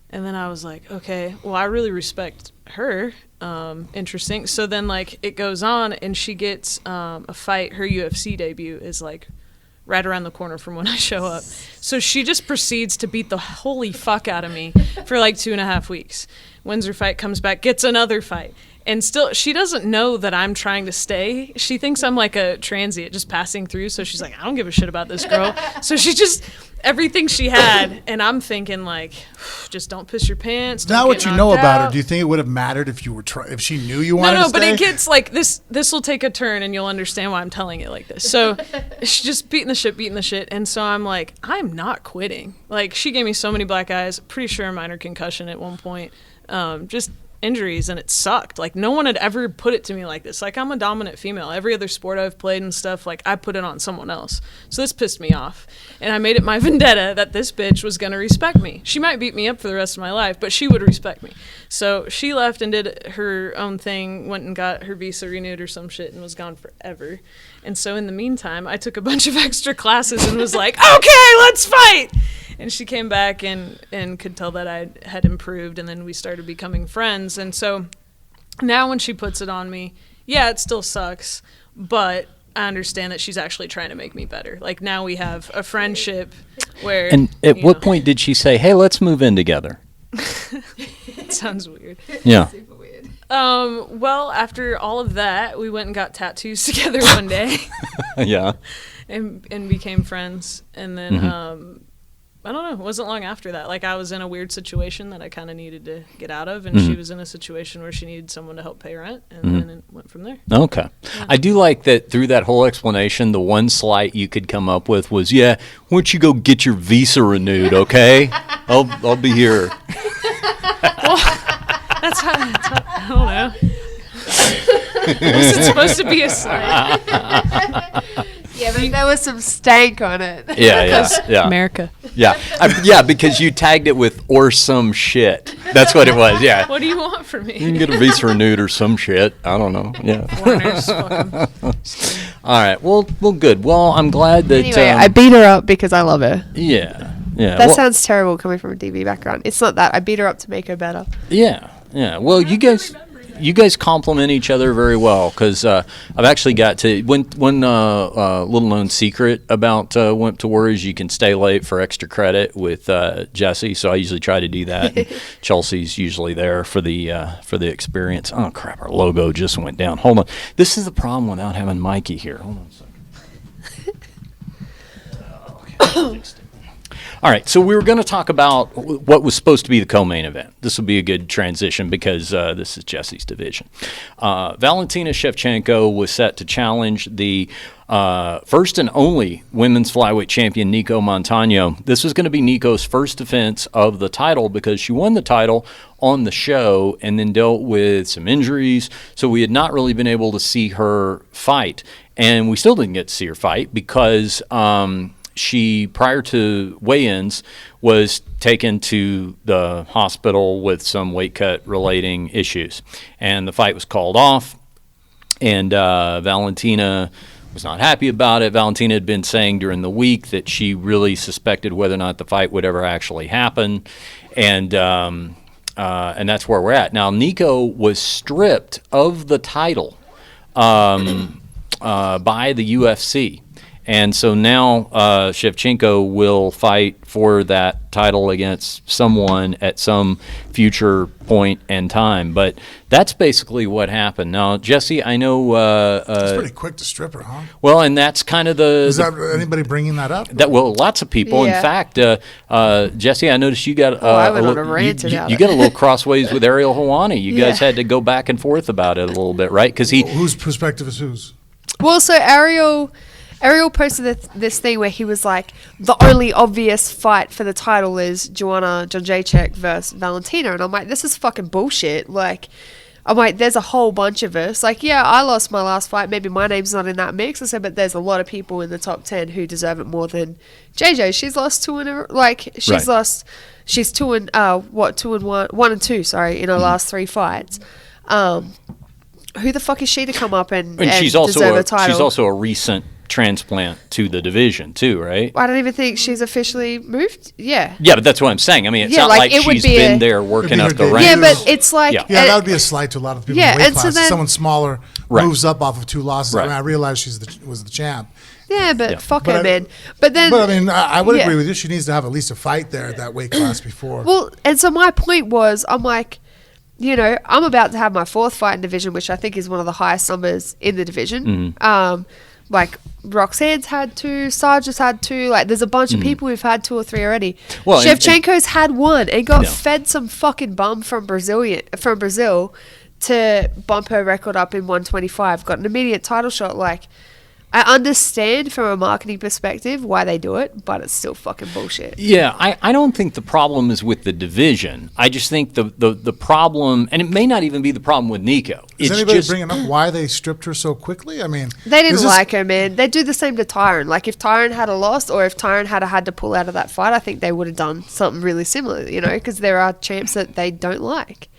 And then I was like, okay, well, I really respect her. Interesting. So then like it goes on, and she gets a fight. Her UFC debut is like right around the corner from when I show up. So she just proceeds to beat the holy fuck out of me for like 2.5 weeks. Wins her fight, comes back, gets another fight. And still, she doesn't know that I'm trying to stay. She thinks I'm like a transient just passing through. So she's like, I don't give a shit about this girl. So she just, everything she had. And I'm thinking like, just don't piss your pants. Now what you know knocked about her, out. do you think it would have mattered if you were if she knew you wanted to No, stay? but it gets like this will take a turn, and you'll understand why I'm telling it like this. So she's just beating the shit. And so I'm like, I'm not quitting. Like, she gave me so many black eyes, pretty sure a minor concussion at one point. Just injuries, and it sucked. Like, no one had ever put it to me like this. Like, I'm a dominant female. Every other sport I've played and stuff, like, I put it on someone else. So this pissed me off. And I made it my vendetta that this bitch was going to respect me. She might beat me up for the rest of my life, but she would respect me. So she left and did her own thing, went and got her visa renewed or some shit, and was gone forever. And so in the meantime, I took a bunch of extra classes and was like, okay, let's fight! And she came back and could tell that I had improved, and then we started becoming friends. And so now when she puts it on me, yeah, it still sucks, but I understand that she's actually trying to make me better. Like, now we have a friendship where... And at what point did she say, hey, let's move in together? It sounds weird. Yeah. Super weird. Well, after all of that, we went and got tattoos together one day. Yeah. and became friends. And then... I don't know. It wasn't long after that. Like, I was in a weird situation that I kind of needed to get out of, and she was in a situation where she needed someone to help pay rent, and then it went from there. Okay. Yeah. I do like that through that whole explanation, the one slight you could come up with was, yeah, why don't you go get your visa renewed, okay? I'll be here. Well, that's how, I don't know. Was it supposed to be a slight? Yeah, but there was some stank on it. Yeah. America. Yeah, because you tagged it with or some shit. That's what it was, yeah. What do you want from me? You can get a visa renewed or some shit. I don't know, yeah. Foreigners, fuck 'em. All right, well, good. Well, I'm glad that... Anyway, I beat her up because I love her. Yeah. That sounds terrible coming from a DB background. It's not that. I beat her up to make her better. Yeah. Well, you guys complement each other very well, because I've actually got to one little known secret about Wimp to War is you can stay late for extra credit with Jesse. So I usually try to do that. And Chelsea's usually there for the experience. Oh crap! Our logo just went down. Hold on. This is the problem without having Mikey here. Hold on a second. Okay. All right, so we were going to talk about what was supposed to be the co-main event. This will be a good transition because this is Jesse's division. Valentina Shevchenko was set to challenge the first and only women's flyweight champion, Nico Montano. This was going to be Nico's first defense of the title because she won the title on the show and then dealt with some injuries. So we had not really been able to see her fight. And we still didn't get to see her fight because... she, prior to weigh-ins, was taken to the hospital with some weight cut relating issues. And the fight was called off, and Valentina was not happy about it. Valentina had been saying during the week that she really suspected whether or not the fight would ever actually happen. And that's where we're at. Now, Nico was stripped of the title by the UFC. And so now Shevchenko will fight for that title against someone at some future point and time. But that's basically what happened. Now, Jesse, I know... it's pretty quick to strip her, huh? Well, and that's kind of Is that anybody bringing that up? Lots of people. In Yeah. fact, Jesse, I noticed you got I went on a rant about you it. got a little crossways with Ariel Helwani. You guys Yeah. had to go back and forth about it a little bit, right? Because Whose perspective is whose? Well, so Ariel posted this thing where he was like, the only obvious fight for the title is Joanna Jędrzejczyk versus Valentina. And I'm like, this is fucking bullshit. Like, I'm like, there's a whole bunch of us. Like, yeah, I lost my last fight. Maybe my name's not in that mix. I said, but there's a lot of people in the top 10 who deserve it more than JJ. She's lost two in a, like, she's Right. lost, she's 2 and 1 and 2, sorry, in her last 3 fights. Who the fuck is she to come up and she's deserve a title? she's also a recent transplant to the division too, right? I don't even think she's officially moved. Yeah. Yeah, but that's what I'm saying. I mean, it's Yeah, not like, like it would she's be been a- there working It'd up be the her ranks. Yeah, debut. but it's like... Yeah. Yeah, that would be a slight to a lot of people Yeah, in the weight and so class. then- Someone smaller Right. moves up off of 2 losses. I Right. mean, I realized was the champ. Yeah, but Yeah. fuck But her, I- man. But then... But I mean, I would Yeah. agree with you. She needs to have at least a fight there at that weight class before. Well, and so my point was, I'm like, you know, I'm about to have my 4th fight in division, which I think is one of the highest numbers in the division. Like, Roxanne's had 2, Sarge's had 2. Like, there's a bunch of people who've had 2 or 3 already. Well, and- Shevchenko's had 1 and got Yeah. fed some fucking bum from Brazil to bump her record up in 125. Got an immediate title shot. Like, I understand from a marketing perspective why they do it, but it's still fucking bullshit. Yeah, I don't think the problem is with the division. I just think the problem, and it may not even be the problem with Nico. Is It's anybody just bringing up why they stripped her so quickly? I mean, They didn't is this- like her, man. They do the same to Tyron. Like, if Tyron had a loss or if Tyron had to pull out of that fight, I think they would have done something really similar, you know, because there are champs that they don't like.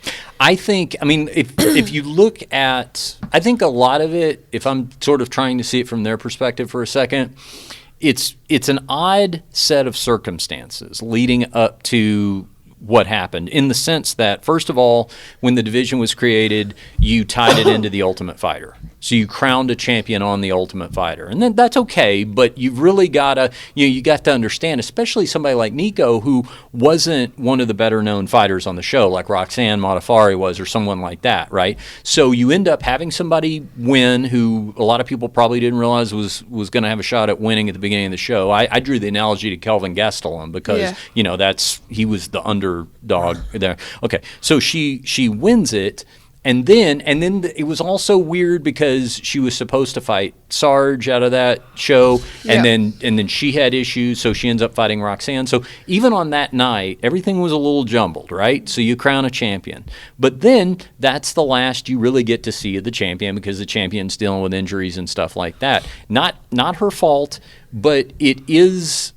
I think, I mean, if you look at, I think a lot of it, if I'm sort of trying to see it from their perspective for a second, it's an odd set of circumstances leading up to what happened, in the sense that, first of all, when the division was created, you tied it into the Ultimate Fighter. So you crowned a champion on the Ultimate Fighter. And then that's okay, but you've really got to, you got to understand, especially somebody like Nico, who wasn't one of the better known fighters on the show, like Roxanne Modafferi was, or someone like that, right? So you end up having somebody win who a lot of people probably didn't realize was going to have a shot at winning at the beginning of the show. I drew the analogy to Kelvin Gastelum because, Yeah. he was the underdog there. Okay, so she wins it. And then it was also weird because she was supposed to fight Sarge out of that show, and then she had issues, so she ends up fighting Roxanne. So even on that night, everything was a little jumbled, right? So you crown a champion, but then that's the last you really get to see of the champion because the champion's dealing with injuries and stuff like that. Not her fault, but it is.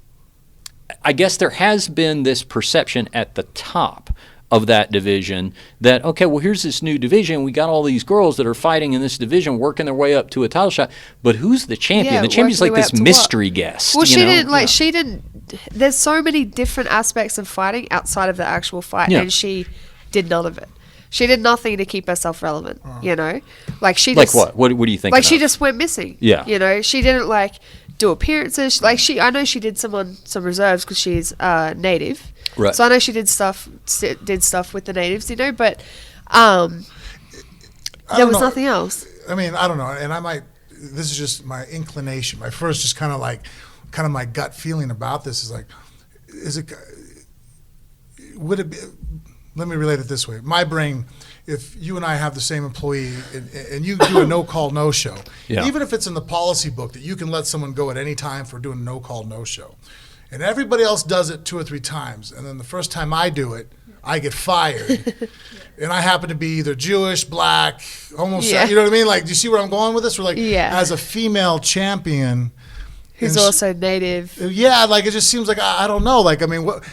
I guess there has been this perception at the top of that division that, okay, well, here's this new division. We got all these girls that are fighting in this division, working their way up to a title shot. But who's the champion? Yeah, The champion's working like their way this up to what? mystery guest. Well, you know? she didn't. There's so many different aspects of fighting outside of the actual fight, Yeah. and she did none of it. She did nothing to keep herself relevant, you know? Like, she Like just... what? What do you think? Like, she just went missing. Yeah. You know, she didn't, like, do appearances. Like, I know she did some on some reserves because she's native. Right. So I know she did stuff with the natives, you know, but there don't was know. nothing else. I mean, I don't know, and I might. This is just my inclination. My first, just kind of my gut feeling about this is like, would it be? Let me relate it this way. My brain, if you and I have the same employee and you do a no-call, no-show, Yeah. even if it's in the policy book that you can let someone go at any time for doing no-call, no-show, and everybody else does it 2 or 3 times, and then the first time I do it, I get fired, and I happen to be either Jewish, black, almost, Yeah. you know what I mean? Like, do you see where I'm going with this? We're like, Yeah. as a female champion, Who's and also native. yeah, like it just seems like I don't know. Like, I mean, what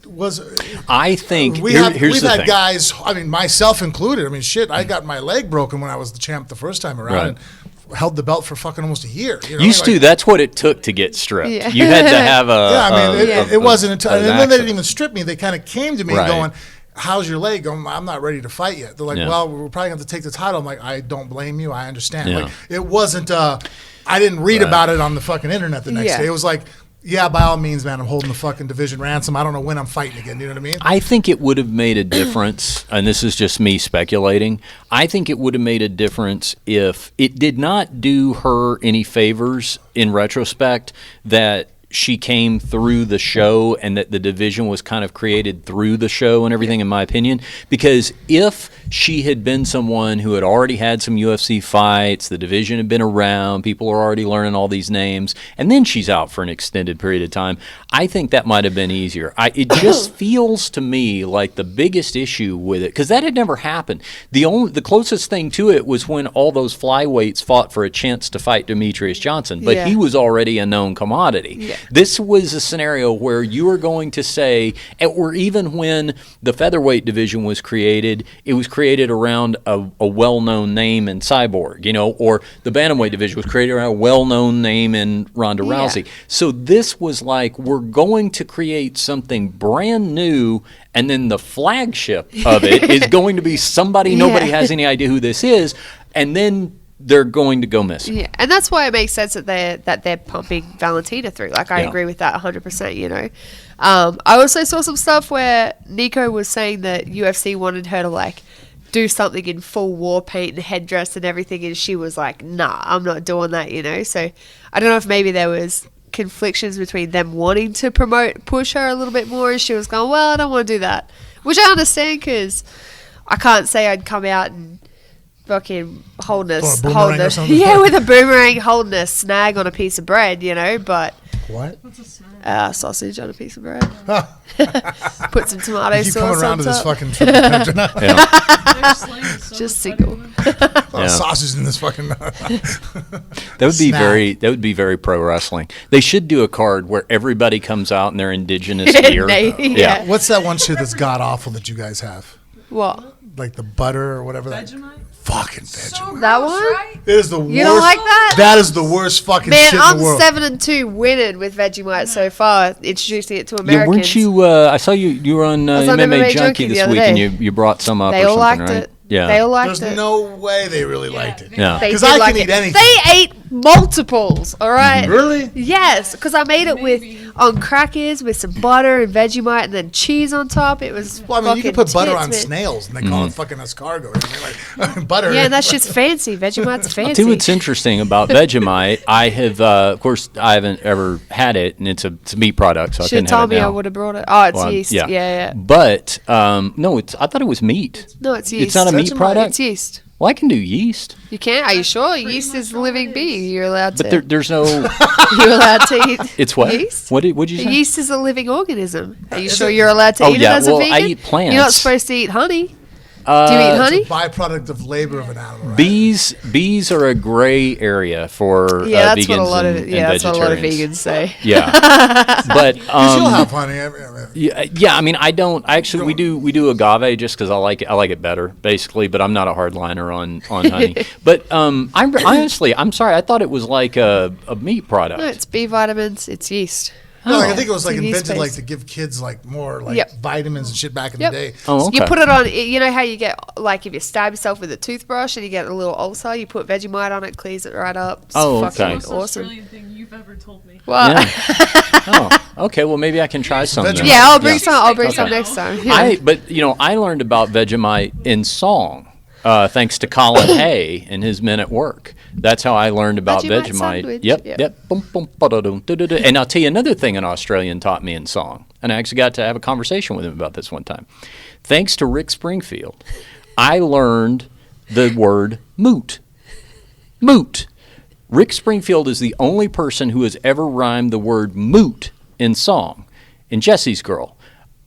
was I think we've had here's the thing. guys, I mean, myself included. I mean, shit, I got my leg broken when I was the champ the first time around. Right. And held the belt for fucking almost a year. You know? Used to, that's what it took to get stripped. Yeah. You had to have a. Yeah, I mean, it wasn't until, an and then they didn't accident. even strip me. They kind of came to me Right. going, how's your leg? I'm not ready to fight yet. They're like, Yeah. well, we're probably going to take the title. I'm like, I don't blame you. I understand. Yeah. Like, it wasn't, I didn't read about it on the fucking internet the next Yeah. day. It was like, yeah, by all means, man, I'm holding the fucking division ransom. I don't know when I'm fighting again. You know what I mean? I think it would have made a difference, and this is just me speculating. I think it would have made a difference if it did not do her any favors in retrospect that she came through the show and that the division was kind of created through the show and everything, in my opinion. Because if she had been someone who had already had some UFC fights, the division had been around, people are already learning all these names, and then she's out for an extended period of time, I think that might have been easier. It just feels to me like the biggest issue with it, because that had never happened. The closest thing to it was when all those flyweights fought for a chance to fight Demetrius Johnson, but Yeah. he was already a known commodity. Yeah. This was a scenario where you were going to say, or even when the featherweight division was created, it was created around a well-known name in Cyborg, or the bantamweight division was created around a well-known name in Ronda Yeah. Rousey. So this was like, we're going to create something brand new, and then the flagship of it is going to be somebody nobody Yeah. has any idea who this is, and then they're going to go missing. Yeah, and that's why it makes sense that they're pumping Valentina through. Like, I Yeah. agree with that 100%. I also saw some stuff where Nico was saying that UFC wanted her to like do something in full war paint and headdress and everything, and she was like, "Nah, I'm not doing that." So I don't know if maybe there was conflictions between them wanting to push her a little bit more, and she was going, "Well, I don't want to do that," which I understand, because I can't say I'd come out and fucking holding Or a boomerang or something? yeah, with a boomerang, holding a snag on a piece of bread, but What? sausage on a piece of bread. Put some tomato You keep sauce coming around on to this top. fucking triple picture now. Just single. Oh, sausage in this fucking. That would be Snack. that would be very pro wrestling. They should do a card where everybody comes out in their indigenous gear. Yeah. What's that one shit that's god awful that you guys have? What? Like the butter or whatever. Vegemite? Fucking Vegemite. That one? It is the worst. You don't like that? That is the worst fucking Man, shit in I'm the world. 7-2 winning with Vegemite so far, introducing it to Yeah, Americans. weren't you? I saw you were on was on MMA MMA Junkie Junkie this the other week, and day. you brought some up They or all something, liked right? it. Yeah. They all liked There's it. no way they really liked it. Yeah. They 'Cause did I like can eat it. anything. They ate multiples, all right? Really? Yes, because I made it with on crackers with some butter and Vegemite and then cheese on top. It was Well, I mean, you can fucking put butter tits, on man. snails, and they call it fucking escargot. Like, butter. Yeah, that's just fancy. Vegemite's I'll fancy. tell you what's interesting about Vegemite. I have, of course, I haven't ever had it, and it's a meat product, so I Should have couldn't have told it me I now. would have brought it. Oh, it's Well, yeast. Yeah. But no, I thought it was meat. No, it's yeast. It's not a meat Vegemite, product? It's yeast. Well, I can do yeast, You can? Are you sure? Yeast is a living being. You're allowed to. but there's no. You're allowed to eat. It's what? Yeast? What'd you say? Yeast is a living organism. Are you sure you're allowed to Oh, eat yeah, it as well, a I vegan? eat plants. You're not supposed to eat honey. Do you eat honey? It's a byproduct of labor of an animal. Right? Bees are a gray area for Yeah, that's vegans what a lot of and that's what a lot of vegetarians. vegans say. Yeah, but You still have honey. I mean, yeah. I mean, I don't actually. We do agave just because I like it better, basically. But I'm not a hardliner on honey. But honestly, I'm sorry. I thought it was like a meat product. No, it's B vitamins. It's yeast. no, like, I think it was like It's a yeast invented like base. to give kids like more like Yep. vitamins and shit back in Yep. the day. Oh, okay. You put it on. You know how you get like if you stab yourself with a toothbrush and you get a little ulcer, you put Vegemite on it, clears it right up. It's Oh, fucking okay. Most awesome. Australian thing you've ever told me. Well, Yeah. Oh, okay. Well, maybe I can try some. then. Vegemite. yeah, I'll bring some. I'll bring Okay. some next time. Yeah. But I learned about Vegemite in song, thanks to Colin Hay and his Men at Work. That's how I learned about Vegemite Vegemite. sandwich, Yep, yep. yep. Boom, boom, ba-da-dum, da-da-da. And I'll tell you another thing an Australian taught me in song, and I actually got to have a conversation with him about this one time. Thanks to Rick Springfield, I learned the word moot. Moot. Rick Springfield is the only person who has ever rhymed the word moot in song. In Jesse's Girl,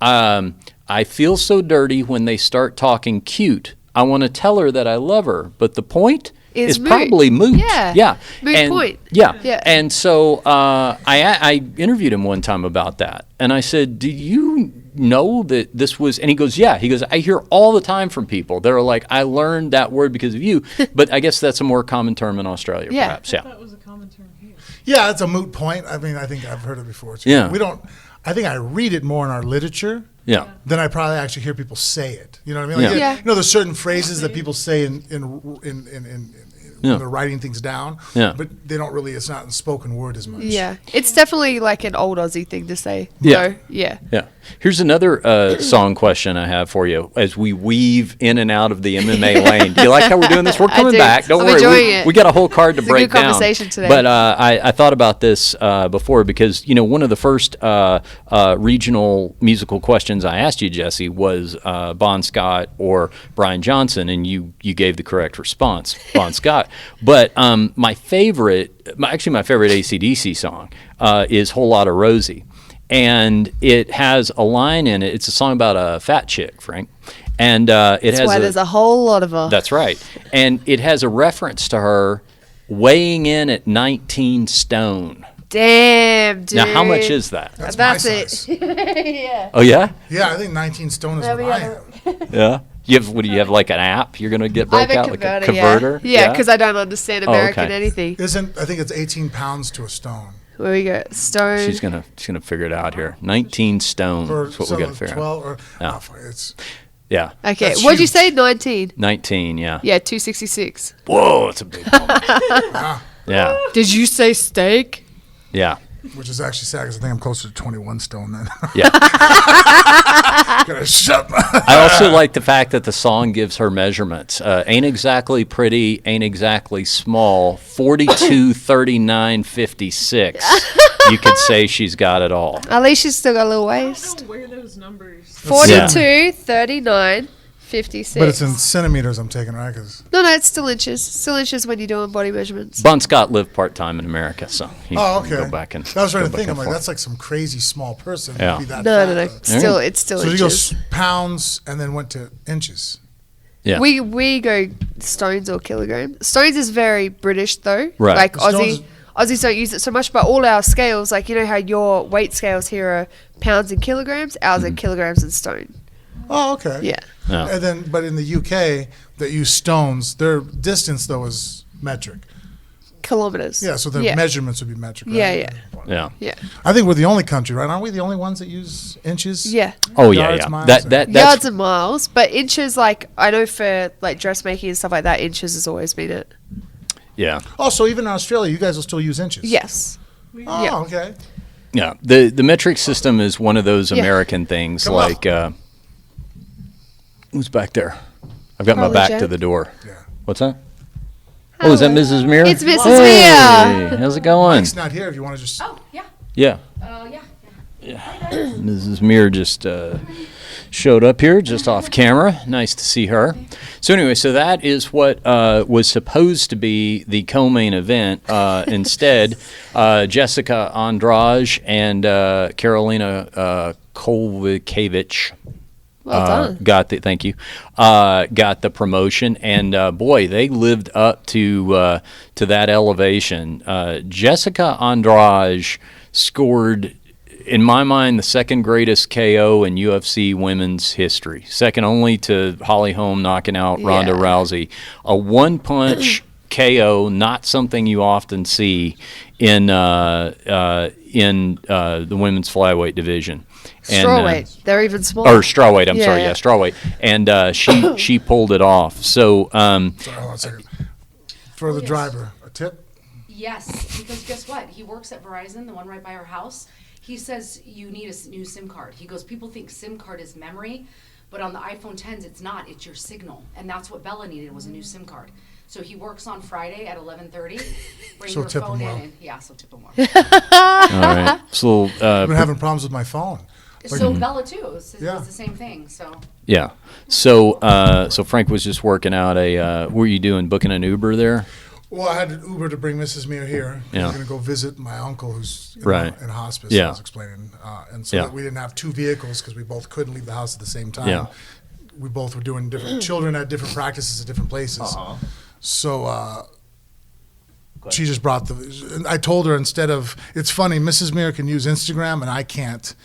I feel so dirty when they start talking cute. I want to tell her that I love her, but the point is moot. probably moot. Yeah. Yeah. Moot And- point. Yeah. Yeah. And so I interviewed him one time about that, and I said, "Do you know that this was?" And he goes, "Yeah." He goes, "I hear all the time from people. They're like, I learned that word because of you." But I guess that's a more common term in Australia, Yeah. perhaps. Yeah. That was a common term here. Yeah, it's a moot point. I mean, I think I've heard it before too. Yeah. We don't. I think I read it more in our literature. Yeah. then I probably actually hear people say it. You know what I mean? Like, Yeah. You know, there's certain phrases that people say in when they're writing things down, but they don't really. It's not in spoken word as much. Yeah, it's definitely like an old Aussie thing to say. Yeah. So, yeah. Yeah. Here's another song question I have for you as we weave in and out of the MMA lane. Do you like how we're doing this? We're coming do. back. Don't I'm worry. enjoying it. We got a whole card to It's a break good down. conversation today. But I thought about this before because, you know, one of the first regional musical questions I asked you, Jesse, was Bon Scott or Brian Johnson, and you gave the correct response, Bon Scott. But my favorite AC/DC song is Whole Lotta Rosie. And it has a line in it. It's a song about a fat chick, Frank. And That's why there's a whole lot of her. That's right. And it has a reference to her weighing in at 19 stone. Damn, dude. Now, how much is that? That's That's my it. size. Yeah. Oh, yeah? Yeah, I think 19 stone is what I am. Yeah. What do you have, like an app you're going to get I have break a out? converter, Like a converter? Yeah, because I don't understand American okay. anything. I think it's 18 pounds to a stone. Where we go? Stone. She's gonna figure it out here. 19 stone. Or That's what we got to figure 12 out. or Yeah. it's Yeah. Okay, That's what'd you huge. say? 19. 19, yeah. Yeah, 266. Whoa, that's a big one. Yeah. Did you say steak? Yeah. which is actually sad because I think I'm closer to 21 stone then. Yeah. Gotta shut my I also like the fact that the song gives her measurements. Ain't exactly pretty, ain't exactly small. 42, 39, 56. You could say she's got it all. At least she's still got a little I waist. don't know where those numbers. 42, 39, 56. But it's in centimeters I'm taking, right? 'Cause No, it's still inches. Still inches when you're doing body measurements. Bon Scott lived part-time in America, so he oh, can okay. go back and I was trying go to back think. and I'm like, forth. that's like some crazy small person. Yeah. To be that No, fat. no, no. Still, it's still So you inches. go pounds and then went to inches. Yeah. We go stones or kilograms. Stones is very British though. Right. Like Stones- Aussies don't use it so much, but all our scales, like you know how your weight scales here are pounds and kilograms, ours are kilograms and stone. Oh, okay. Yeah. Yeah. And then, but in the UK, that use stones, their distance though is metric. Kilometers. Yeah, so their measurements would be metric. Right? Yeah, yeah. Yeah. Yeah. I think we're the only country, right? Aren't we the only ones that use inches? Yeah. Oh yeah, Yards, yeah. miles, That's Yards and miles, but inches, like I know for like dressmaking and stuff like that, inches has always been it. yeah. Oh, so even in Australia, you guys will still use inches? Yes. Oh, Yeah. okay. Yeah, the metric system is one of those Yeah. American things. Come Like, who's back there? I've got my Probably back Jen. to the door. Yeah. What's that? Oh, is that Mrs. Muir? It's Mrs. Hey, Muir. how's it going? Mike's not here if you want to just. Oh, yeah. Yeah, Yeah. Mrs. Muir just showed up here, just off camera. Nice to see her. So anyway, so that is what was supposed to be the co-main event. Instead, Jessica Andrade and Karolina Kowalkiewicz Well done. got the promotion, and boy, they lived up to that elevation. Jessica Andrade scored, in my mind, the second greatest KO in UFC women's history, second only to Holly Holm knocking out Ronda Yeah. Rousey. A one-punch KO, not something you often see in the women's flyweight division. And, Strawweight. They're even smaller. or strawweight. I'm sorry, Yeah. yeah, strawweight, and she pulled it off. So Sorry, hold on a second. For the driver, a tip? Yes, because guess what? He works at Verizon, the one right by our house. He says you need a new SIM card. He goes, people think SIM card is memory, but on the iPhone 10s, it's not. It's your signal. And that's what Bella needed, was a new SIM card. So he works on Friday at 11:30. Bring So your tip phone him in. well. And, yeah, so tip him well. all right, so I've been having problems with my phone. So Bella, too. It's Yeah. the same thing. So yeah. So Frank was just working out what were you doing? Booking an Uber there? Well, I had an Uber to bring Mrs. Muir here. I Yeah. was going to go visit my uncle who's Right. in hospice. Yeah. I was explaining. And so Yeah. that we didn't have two vehicles because we both couldn't leave the house at the same time. Yeah. We both were doing different, children had different practices at different places. Uh-huh. So she just brought I told her instead of, it's funny, Mrs. Muir can use Instagram and I can't.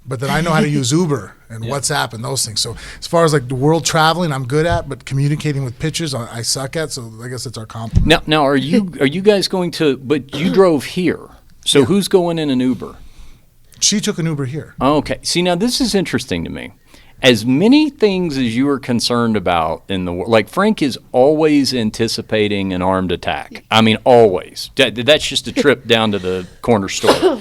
But then I know how to use Uber and WhatsApp and those things. So as far as like the world traveling, I'm good at, but communicating with pictures, I suck at. So I guess it's our compliment. Now are you guys going to? But you drove here, so who's going in an Uber? She took an Uber here. Okay. See, now this is interesting to me. As many things as you are concerned about in the world, like Frank is always anticipating an armed attack. I mean, always. That's just a trip down to the corner store.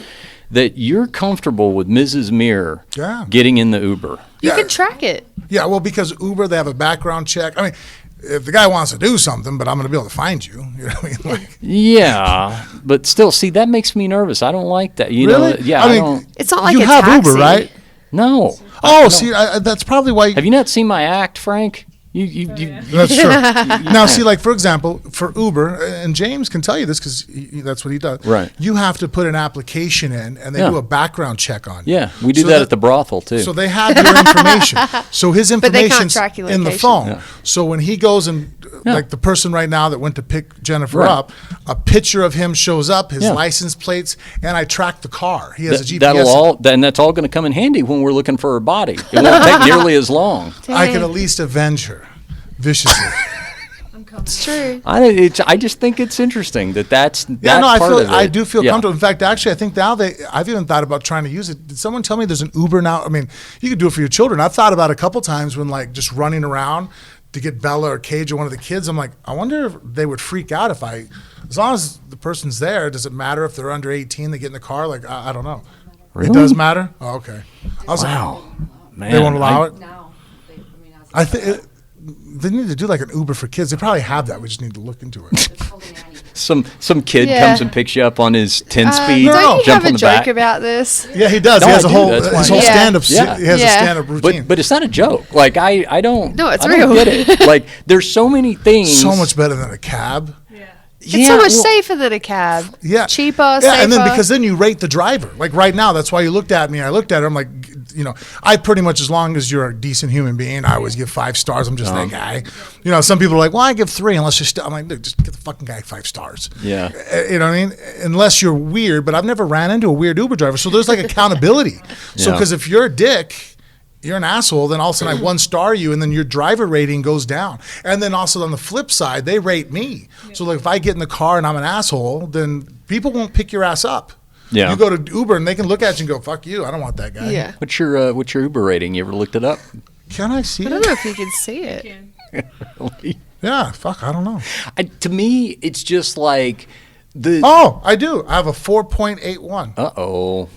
That you're comfortable with Mrs. Mir getting in the Uber. You can track it. Yeah, well, because Uber, they have a background check. I mean, if the guy wants to do something, but I'm going to be able to find you. You know what I mean? Like, yeah, but still, see, that makes me nervous. I don't like that. You know, yeah, I don't. It's not like you a have taxi. Uber, right? No. Oh, see, that's probably why. Have you not seen my act, Frank? You That's true. Now, see, like, for example, for Uber, and James can tell you this because that's what he does. Right. You have to put an application in, and they do a background check on you. Yeah, we do that at the brothel, too. So they have your information. So his But they can't information's track your in the location. phone. Yeah. So when he goes and, like the person right now that went to pick Jennifer up, a picture of him shows up, his license plates, and I track the car. He has a GPS. That's all going to come in handy when we're looking for her body. It won't take nearly as long. I can at least avenge her viciously. It's true. I just think it's interesting that's Yeah, no, part of it. I do feel Yeah. comfortable. In fact, actually, I think now I've even thought about trying to use it. Did someone tell me there's an Uber now? I mean, you could do it for your children. I've thought about it a couple times when like just running around to get Bella or Cage or one of the kids. I'm like, I wonder if they would freak out if as long as the person's there, does it matter if they're under 18, they get in the car? Like, I don't know. Really? It does matter? Oh, okay. I was Wow. Man, they won't allow it? Now, I think they need to do like an Uber for kids. They probably have that. We just need to look into it. it's called a nanny. Some kid Yeah. comes and picks you up on his 10-speed, No. Don't you jump have on a the joke back. about this? Yeah, he does. No, he has I a do. whole That's why- his whole Yeah. stand-up. Yeah. He has a Yeah. stand-up routine. But it's not a joke. Like I don't. No, it's I don't real. get it. Like there's so many things. so much better than a cab. It's so much safer than a cab. Yeah. Cheaper, Yeah, safer. and then because then you rate the driver. Like right now, that's why you looked at me. I looked at her. I'm like, you know, I pretty much, as long as you're a decent human being, I always give 5 stars. I'm just that guy. You know, some people are like, well, I give 3 unless you're I'm like, dude, just give the fucking guy 5 stars. Yeah. You know what I mean? Unless you're weird, but I've never ran into a weird Uber driver. So there's like accountability. So Yeah. because if you're a dick, you're an asshole, then all of a sudden I 1-star you, and then your driver rating goes down. And then also on the flip side, they rate me. So like if I get in the car and I'm an asshole, then people won't pick your ass up. Yeah. You go to Uber and they can look at you and go, fuck you, I don't want that guy. Yeah. What's your Uber rating? You ever looked it up? Can I see I don't it? know if you can see it. Yeah, fuck, I don't know. To me, it's just like the. Oh, I do. I have a 4.81. Uh-oh.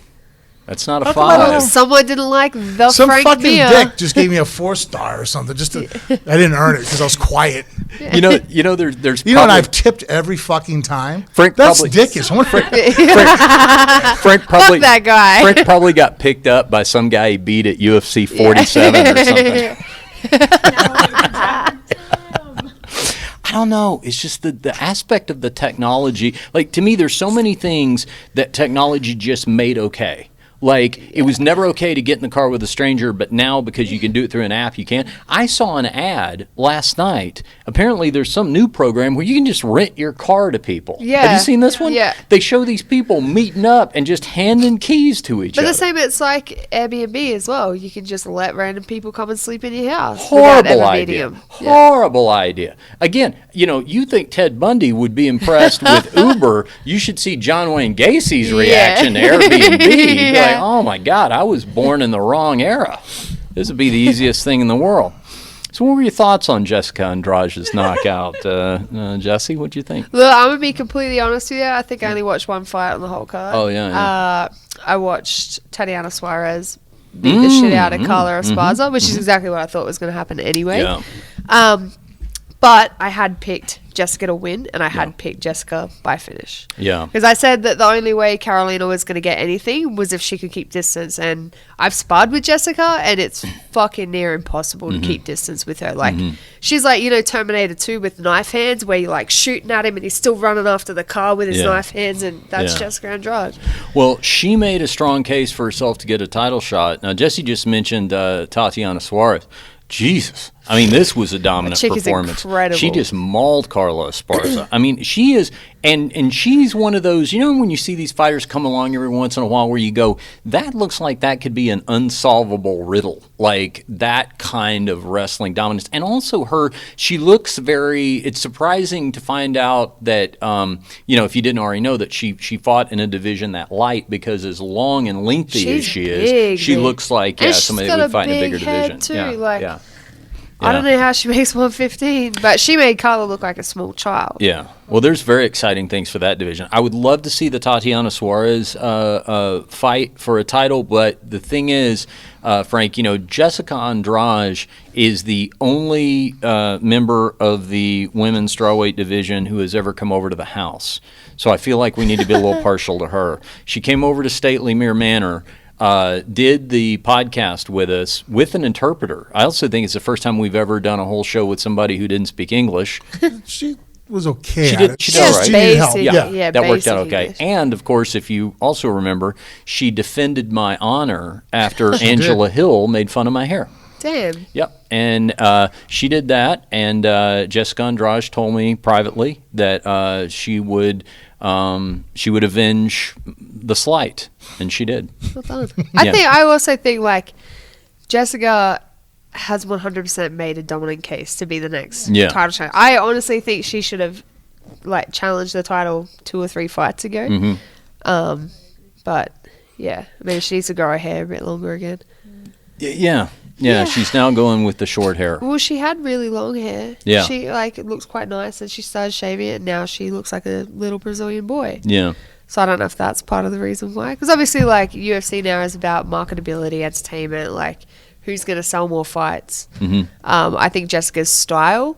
That's not a How come I don't 5. Someone didn't like the Some Frank fucking Mir. dick just gave me a 4-star or something. I didn't earn it because I was quiet. You know, there's You know, and probably- I've tipped every fucking time. Frank That's probably- dickish. I wonder if Frank probably that guy. Frank probably got picked up by some guy he beat at UFC 47 or something. I don't know. It's just the aspect of the technology. Like, to me, there's so many things that technology just made okay. Like, it was never okay to get in the car with a stranger, but now because you can do it through an app, you can. I saw an ad last night. Apparently, there's some new program where you can just rent your car to people. Have Yeah. you seen this one? Yeah. They show these people meeting up and just handing keys to each But other. the same, it's like Airbnb as well. You can just let random people come and sleep in your house without Horrible ever meeting idea. them. Horrible idea. Again, you know, you think Ted Bundy would be impressed with Uber. You should see John Wayne Gacy's reaction to Airbnb. He'd be like, oh my God, I was born in the wrong era. This would be the easiest thing in the world. So what were your thoughts on Jessica Andrade's knockout? Jesse, what'd you think? Look, I'm going to be completely honest with you. I think I only watched one fight on the whole card. Oh, yeah. I watched Tatiana Suarez beat the shit out of Carla Esparza, which is exactly what I thought was going to happen anyway. Yeah. But I had picked Jessica to win, and I had picked Jessica by finish. Yeah. Because I said that the only way Carolina was going to get anything was if she could keep distance. And I've sparred with Jessica, and it's fucking near impossible to keep distance with her. Like, she's like, you know, Terminator 2 with knife hands, where you're like shooting at him and he's still running after the car with his knife hands, and that's Yeah. Jessica Andrade. Well, she made a strong case for herself to get a title shot. Now, Jesse just mentioned Tatiana Suarez. Jesus, I mean, this was a dominant chick is performance. incredible. She just mauled Carla Esparza. I mean, she is, and she's one of those, when you see these fighters come along every once in a while where you go, that looks like that could be an unsolvable riddle, like that kind of wrestling dominance. And also she looks it's surprising to find out that, if you didn't already know that she fought in a division that light, because as long and lengthy as she is, she looks like, and somebody that would fight in a bigger division. Too, Yeah. I don't know how she makes 115, but she made Carla look like a small child. Yeah. Well, there's very exciting things for that division. I would love to see the Tatiana Suarez fight for a title, but the thing is, Frank, Jessica Andrade is the only member of the women's strawweight division who has ever come over to the house. So I feel like we need to be a little partial to her. She came over to Stately Mere Manor, did the podcast with us with an interpreter. I also think it's the first time we've ever done a whole show with somebody who didn't speak English. She was okay. She at did. it. She did all right. She needed help. Yeah, that worked out basic okay. English. And of course, if you also remember, she defended my honor after Angela Hill made fun of my hair. Damn. Yep, and she did that. And Jessica Andrade told me privately that she would avenge the slight, and she did. Well done. I also think like Jessica has 100% made a dominant case to be the next title challenger. I honestly think she should have challenged the title 2 or 3 fights ago. Mm-hmm. But yeah, I mean, she needs to grow her hair a bit longer again. Yeah, she's now going with the short hair. Well, she had really long hair. Yeah. She it looks quite nice, and she started shaving it, and now she looks like a little Brazilian boy. Yeah. So I don't know if that's part of the reason why. Because obviously, UFC now is about marketability, entertainment, who's going to sell more fights. Mm-hmm. I think Jessica's style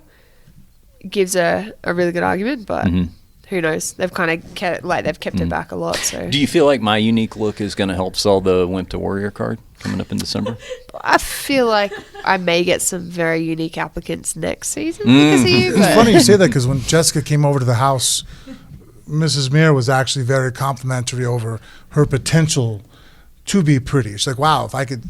gives a really good argument, but who knows? They've kind of kept it back a lot. So Do you feel like my unique look is going to help sell the Wimp to Warrior card coming up in December? I feel like I may get some very unique applicants next season because of you. It's But funny you say that, because when Jessica came over to the house, Mrs. Mir was actually very complimentary over her potential to be pretty. She's like, wow, if I could,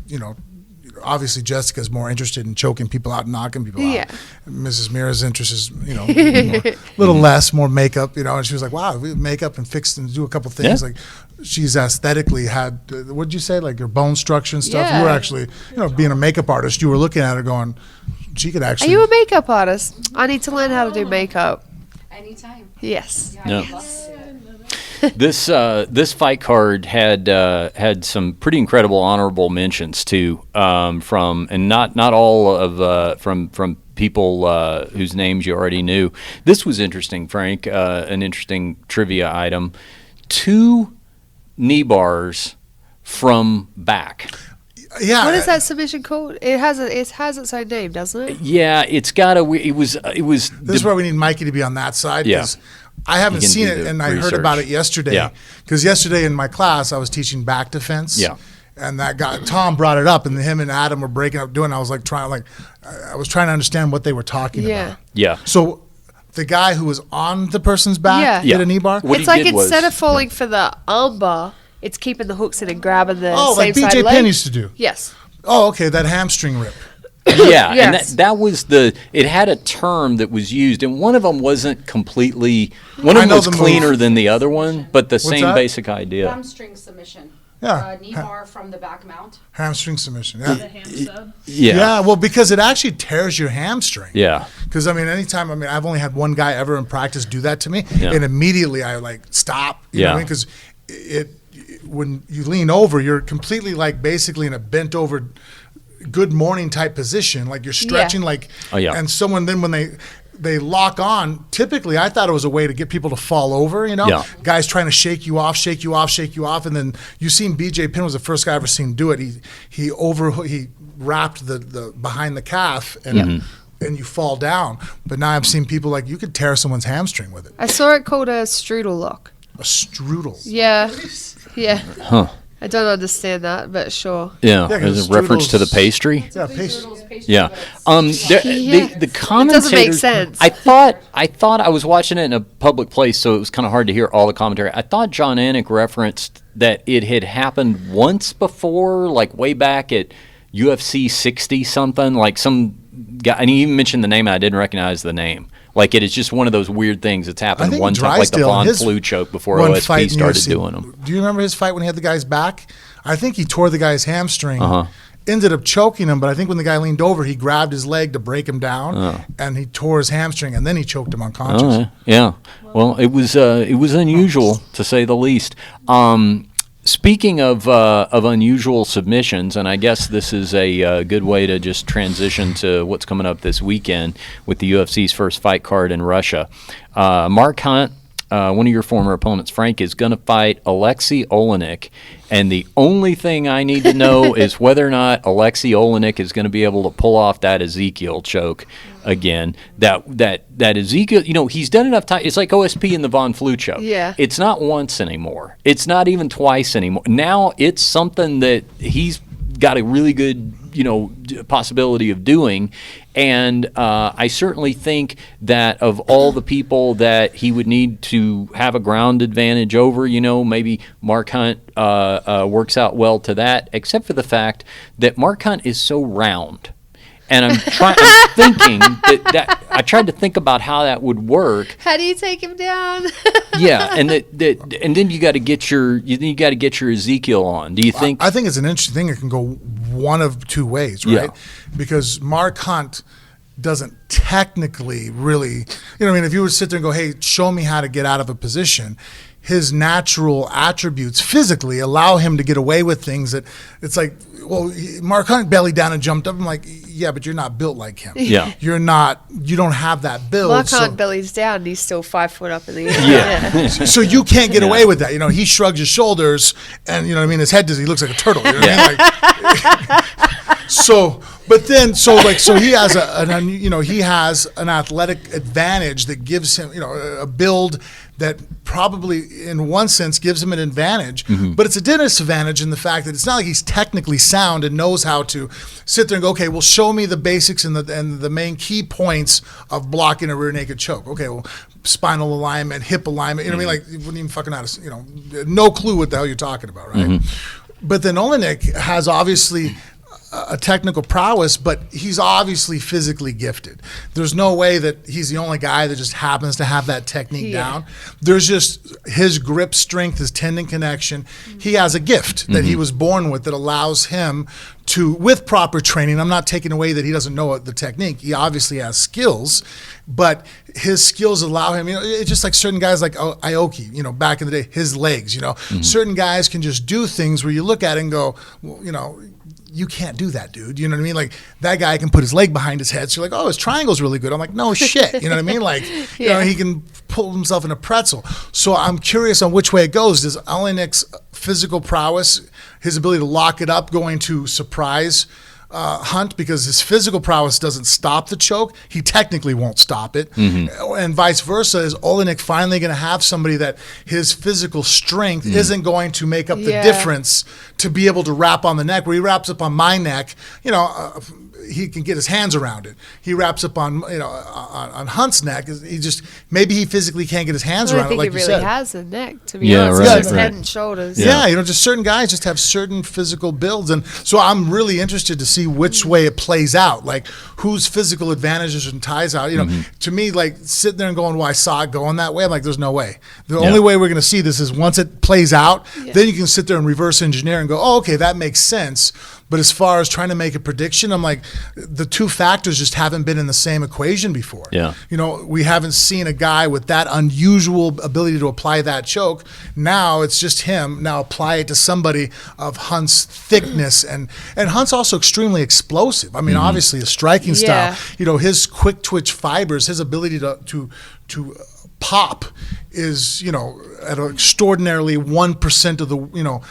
obviously Jessica's more interested in choking people out and knocking people out. Yeah. Mrs. Mir's interest is, a little less, more makeup, and she was like, wow, we makeup and fix and do a couple things. Yeah. Like, she's aesthetically had, what'd you say, like her bone structure and stuff? Yeah. You were actually, being a makeup artist, you were looking at her going, she could are actually. you a makeup artist? I need to learn how to do makeup. Anytime. Yes. No. I'd love to. This fight card had some pretty incredible honorable mentions too, from not all of from people whose names you already knew. This was interesting, Frank. An interesting trivia item: 2 knee bars from back. Yeah. What is that submission called? It has its own name, doesn't it? Yeah, it's got a. It was. This is where we need Mikey to be on that side. Yeah. I haven't He can seen do it, the and I heard research. about it yesterday. Yeah. Because yesterday in my class, I was teaching back defense. Yeah. And that guy, Tom, brought it up, and him and Adam were breaking up doing it. I was trying to understand what they were talking Yeah. about. Yeah. So the guy who was on the person's back Yeah. hit a knee bar? What It's he did instead was- of falling for the armbar, it's keeping the hooks in and grabbing the Oh, same like side BJ leg. Penn used to do. Yes. Oh, okay, that hamstring rip. Yeah, and Yes. that was it had a term that was used, and one of them wasn't completely, one I of them know was the move. cleaner than the other one, but the same that? basic idea. Hamstring submission. Yeah. Knee bar from the back mount. Hamstring submission. Yeah. The ham sub. Yeah, well, because it actually tears your hamstring. Yeah. Because anytime, I've only had one guy ever in practice do that to me, Yeah. and immediately I stop. You know what I Yeah. mean? Because when you lean over, you're completely basically in a bent over, good morning type position, like you're stretching, Oh, yeah. And someone then when they lock on, typically I thought it was a way to get people to fall over, Yeah. Guys trying to shake you off, and then you seen BJ Penn was the first guy I ever seen do it. He wrapped the behind the calf and you fall down. But now I've seen people you could tear someone's hamstring with it. I saw it called a strudel lock. A strudel. Yeah. Yeah. Huh. I don't understand that, but sure. Yeah, Yeah, 'cause as a reference to the strudels- pastry. Yeah, pace. Yeah. Yeah. The commentators. It doesn't make sense. I thought I was watching it in a public place, so it was kind of hard to hear all the commentary. I thought John Anik referenced that it had happened once before, way back at UFC 60 something, some guy, and he even mentioned the name, and I didn't recognize the name. Like, it is just one of those weird things that's I happened think one time, like the Drysdale, Von his Flu choke before one OSP fight in started UFC. doing them. Do you remember his fight when he had the guy's back? I think he tore the guy's hamstring, ended up choking him, but I think when the guy leaned over, he grabbed his leg to break him down, and he tore his hamstring, and then he choked him unconscious. Yeah. Well, it was unusual, to say the least. Speaking of unusual submissions, and I guess this is a good way to just transition to what's coming up this weekend with the UFC's first fight card in Russia. Mark Hunt, one of your former opponents, Frank, is going to fight Aleksei Oleinik, and the only thing I need to know is whether or not Aleksei Oleinik is going to be able to pull off that Ezekiel choke again. That Ezekiel, he's done enough time. It's like OSP in the Von Flu choke. Yeah. It's not once anymore. It's not even twice anymore. Now it's something that he's got a really good possibility of doing, and I certainly think that of all the people that he would need to have a ground advantage over, maybe Mark Hunt works out well to that, except for the fact that Mark Hunt is so round. And I'm thinking that I tried to think about how that would work. How do you take him down? Yeah, and then you got to get your Ezekiel on. Do you think? I think it's an interesting thing. It can go one of two ways, right? Yeah. Because Mark Hunt doesn't technically really, if you would sit there and go, hey, show me how to get out of a position, his natural attributes physically allow him to get away with things that it's like, well, Mark Hunt belly down and jumped up. I'm like, yeah, but you're not built like him. Yeah. You don't have that build. Mark Hunt bellies down and he's still 5 foot up in the air. Yeah. So you can't get away with that. He shrugs his shoulders and, his head does, he looks like a turtle. You know what I mean? So he has an athletic advantage that gives him, a build that probably in one sense gives him an advantage, but it's a disadvantage in the fact that it's not like he's technically sound and knows how to sit there and go, okay, well, show me the basics and the main key points of blocking a rear naked choke. Okay, well, spinal alignment, hip alignment, you wouldn't even fucking know how to, no clue what the hell you're talking about, right? But then Oleinik has obviously a technical prowess, but he's obviously physically gifted. There's no way that he's the only guy that just happens to have that technique down. There's just his grip strength, his tendon connection. He has a gift that he was born with that allows him to, with proper training, I'm not taking away that he doesn't know the technique. He obviously has skills, but his skills allow him, it's just like certain guys like Aoki, back in the day, his legs, certain guys can just do things where you look at it and go, well, you can't do that, dude. You know what I mean? Like, that guy can put his leg behind his head. So you're like, oh, his triangle's really good. I'm like, no shit. You know what I mean? Like, he can pull himself in a pretzel. So I'm curious on which way it goes. Does Oleinik's physical prowess, his ability to lock it up, going to surprise Hunt, because his physical prowess doesn't stop the choke? He technically won't stop it. And vice versa. Is Oleinik finally going to have somebody that his physical strength isn't going to make up the difference to be able to wrap on the neck? Where he wraps up on my neck, he can get his hands around it. He wraps up on on Hunt's neck. He just, maybe he physically can't get his hands around it, like you said. I think he really has a neck, to be honest. Right, His head and shoulders. Yeah, just certain guys just have certain physical builds, and so I'm really interested to see which way it plays out. Like, whose physical advantages and ties out. To me, like, sitting there and going, well, I saw it going that way. I'm like, there's no way. The only way we're going to see this is once it plays out. Then you can sit there and reverse engineer and go, oh, okay, that makes sense. But as far as trying to make a prediction, I'm like, the two factors just haven't been in the same equation before. Yeah. We haven't seen a guy with that unusual ability to apply that choke. Now it's just him. Now apply it to somebody of Hunt's thickness. And Hunt's also extremely explosive. I mean, obviously, a striking style. His quick twitch fibers, his ability to pop is, at an extraordinarily 1% of the,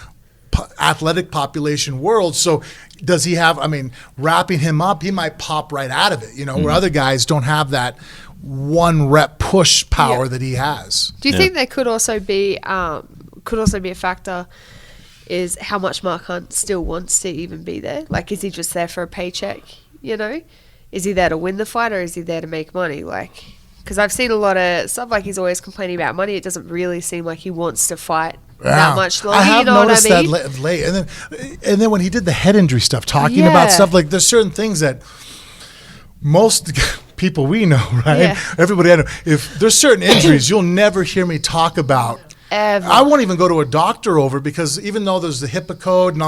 athletic population world. So does he have, wrapping him up, he might pop right out of it, where other guys don't have that one rep push power that he has. Do you think that could also be a factor, is how much Mark Hunt still wants to even be there? Like, is he just there for a paycheck, Is he there to win the fight, or is he there to make money? Like, because I've seen a lot of stuff, like, he's always complaining about money. It doesn't really seem like he wants to fight that much longer. I have noticed what I mean? that late. And then when he did the head injury stuff, talking about stuff, like, there's certain things that most people we know, right? Yeah. Everybody I know, if there's certain injuries, you'll never hear me talk about. Ever. I won't even go to a doctor over, because even though there's the HIPAA code, and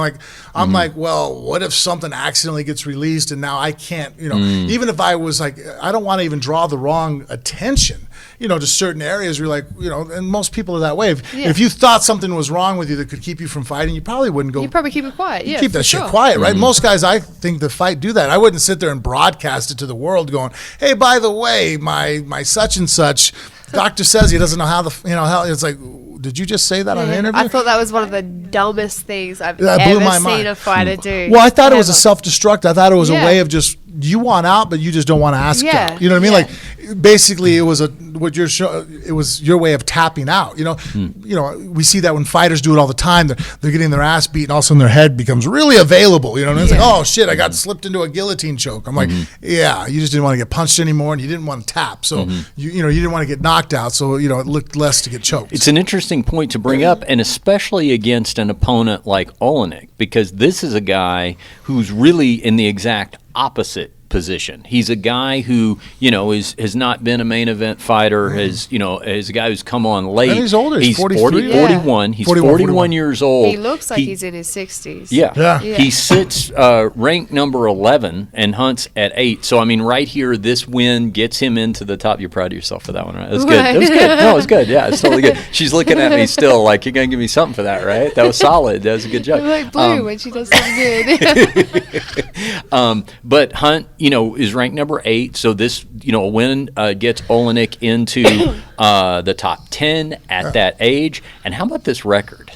I'm like, well, what if something accidentally gets released and now I can't, even if I was like, I don't want to even draw the wrong attention, to certain areas where you're like, and most people are that way. If you thought something was wrong with you that could keep you from fighting, you probably wouldn't go. You probably keep it quiet. Yeah, keep that shit sure. quiet, right? Most guys, I think, that fight do that. I wouldn't sit there and broadcast it to the world going, hey, by the way, my such and such doctor says he doesn't know how how it's like, did you just say that on an interview? I thought that was one of the dumbest things I've That blew my ever mind. seen a fighter do. Well, I thought it was a Ever. self-destruct. I thought it was a Yeah. way of just, you want out, but you just don't want to ask Yeah, out. You know what I mean? yeah. Like, basically, it was it was your way of tapping out. We see that when fighters do it all the time. They're getting their ass beat, and all of a sudden their head becomes really available. You know what I mean? It's like, oh shit, I got slipped into a guillotine choke. I'm like, yeah, you just didn't want to get punched anymore, and you didn't want to tap. So you didn't want to get knocked out. So it looked less to get choked. It's an interesting point to bring up, and especially against an opponent like Oleinik, because this is a guy who's really in the exact opposite position. He's a guy who, has not been a main event fighter, is a guy who's come on late. And he's older. He's 43. 41. He's 41 years old. He looks like he's in his 60s. Yeah. Yeah. He sits ranked number 11 and hunts at 8. So, I mean, right here, this win gets him into the top. You're proud of yourself for that one, right? That's good. Right. That was good. No, it was good. Yeah, it's totally good. She's looking at me still like, you're going to give me something for that, right? That was solid. That was a good job. I'm like Blue when she does something good. But Hunt, is ranked number 8. So this, a win gets Oleinik into the top 10 at that age. And how about this record?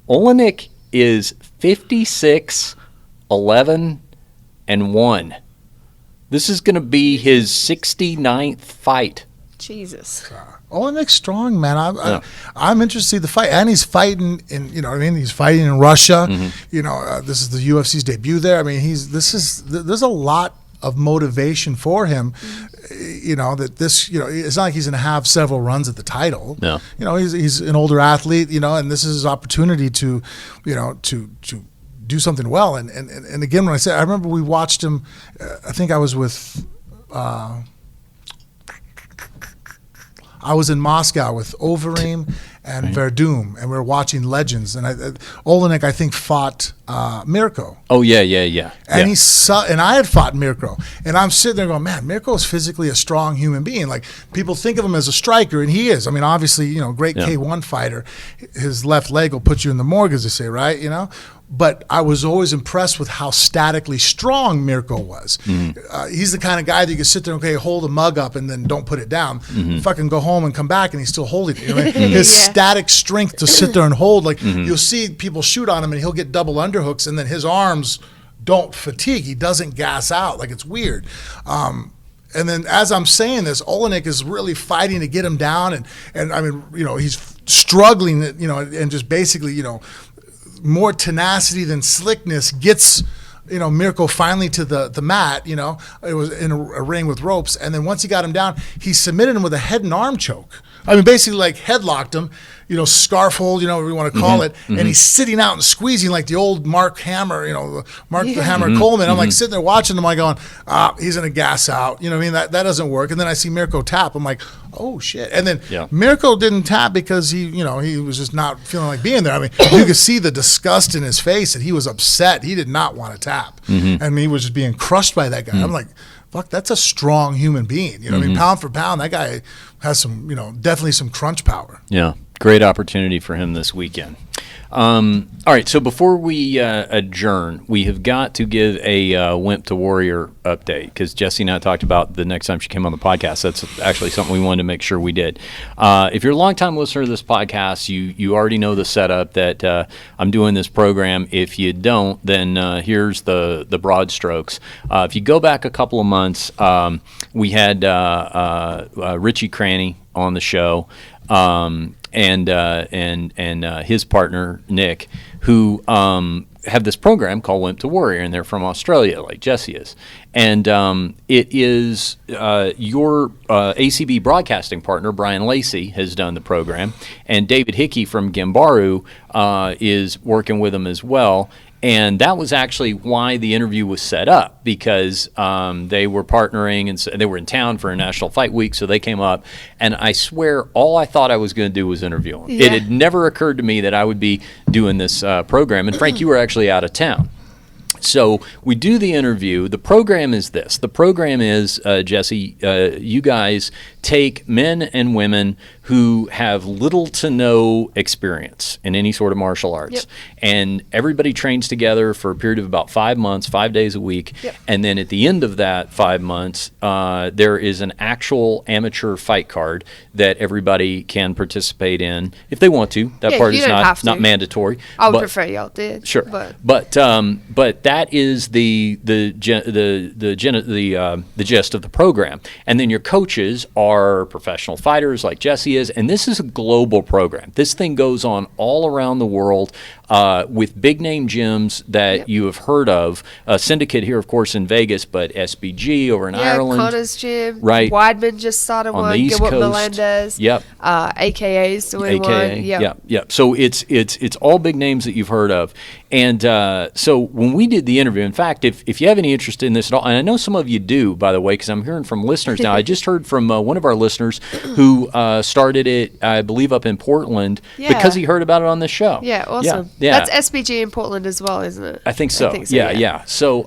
Oleinik is 56, 11, and 1. This is going to be his 69th fight. Jesus. Oleinik's strong, man. I'm interested to see the fight, and he's fighting in, he's fighting in Russia. This is the UFC's debut there. I mean, there's a lot of motivation for him. That this, it's not like he's going to have several runs at the title. No. He's an older athlete, and this is his opportunity to do something well. And again, when I remember we watched him. I think I was with. I was in Moscow with Overeem and Verdum, and we were watching Legends. And Oleinik, I think, fought Mirko. Oh, yeah. And and I had fought Mirko. And I'm sitting there going, man, Mirko is physically a strong human being. Like, people think of him as a striker, and he is. I mean, obviously, great K1 fighter. His left leg will put you in the morgue, as they say, right? But I was always impressed with how statically strong Mirko was. He's the kind of guy that you can sit there and, hold a mug up and then don't put it down. Fucking go home and come back and he's still holding it. His static strength to sit there and hold, you'll see people shoot on him and he'll get double underhooks, and then his arms don't fatigue. He doesn't gas out. Like, it's weird. And then as I'm saying this, Oleinik is really fighting to get him down. And I mean, he's struggling, and just basically, more tenacity than slickness gets Mirko finally to the mat. It was in a ring with ropes, and then once he got him down, he submitted him with a head and arm choke. I mean, basically like headlocked him, scarf hold, whatever you want to call it, and he's sitting out and squeezing like the old Mark Hammer, the Hammer Coleman. I'm like sitting there watching him, like going, he's gonna gas out. You know what I mean? That doesn't work. And then I see Mirko tap. I'm like, oh shit. And then Mirko didn't tap because he was just not feeling like being there. I mean, you could see the disgust in his face, and he was upset. He did not want to tap. I mean, he was just being crushed by that guy. I'm like, fuck, that's a strong human being. I mean, pound for pound, that guy has some, definitely some crunch power. Yeah, great opportunity for him this weekend. All right, so before we adjourn, we have got to give a Wimp to Warrior update, because Jessie and I talked about the next time she came on the podcast. That's actually something we wanted to make sure we did. If you're a longtime listener to this podcast, you already know the setup that I'm doing this program. If you don't, then here's the broad strokes. If you go back a couple of months, we had Richie Cranny on the show. And his partner Nick, who have this program called Wimp to Warrior, and they're from Australia, like Jessie is. And it is your ACB broadcasting partner, Brian Lacey, has done the program, and David Hickey from Gambaru is working with them as well. And that was actually why the interview was set up, because they were partnering and so they were in town for a National Fight Week, so they came up. And I swear, all I thought I was going to do was interview them. Yeah. It had never occurred to me that I would be doing this program. And Frank, you were actually out of town. So we do the interview. The program is this. The program is, Jesse, you guys take men and women who have little to no experience in any sort of martial arts. Yep. And everybody trains together for a period of about 5 months, 5 days a week. Yep. And then at the end of that 5 months, there is an actual amateur fight card that everybody can participate in if they want to. That Yeah, part you is don't have to. not mandatory. I would but- prefer y'all did. Sure, But but that is the gist of the program, and then your coaches are professional fighters like Jesse is, and this is a global program. This thing goes on all around the world with big name gyms that Yep. you have heard of. Syndicate here, of course, in Vegas, but SBG over in Ireland. Connor's gym. Right. Weidman just started On one. the East Gilbert Coast. Melendez. Yep. AKA's doing AKA, one. Yep. yeah. So it's all big names that you've heard of, and so when we did the interview, in fact, if you have any interest in this at all, and I know some of you do, by the way, because I'm hearing from listeners now. I just heard from one of our listeners who started it, I believe, up in Portland Yeah. because he heard about it on this show. Yeah, awesome. Yeah. That's SBG in Portland as well, isn't it? I think so. yeah. Yeah. So,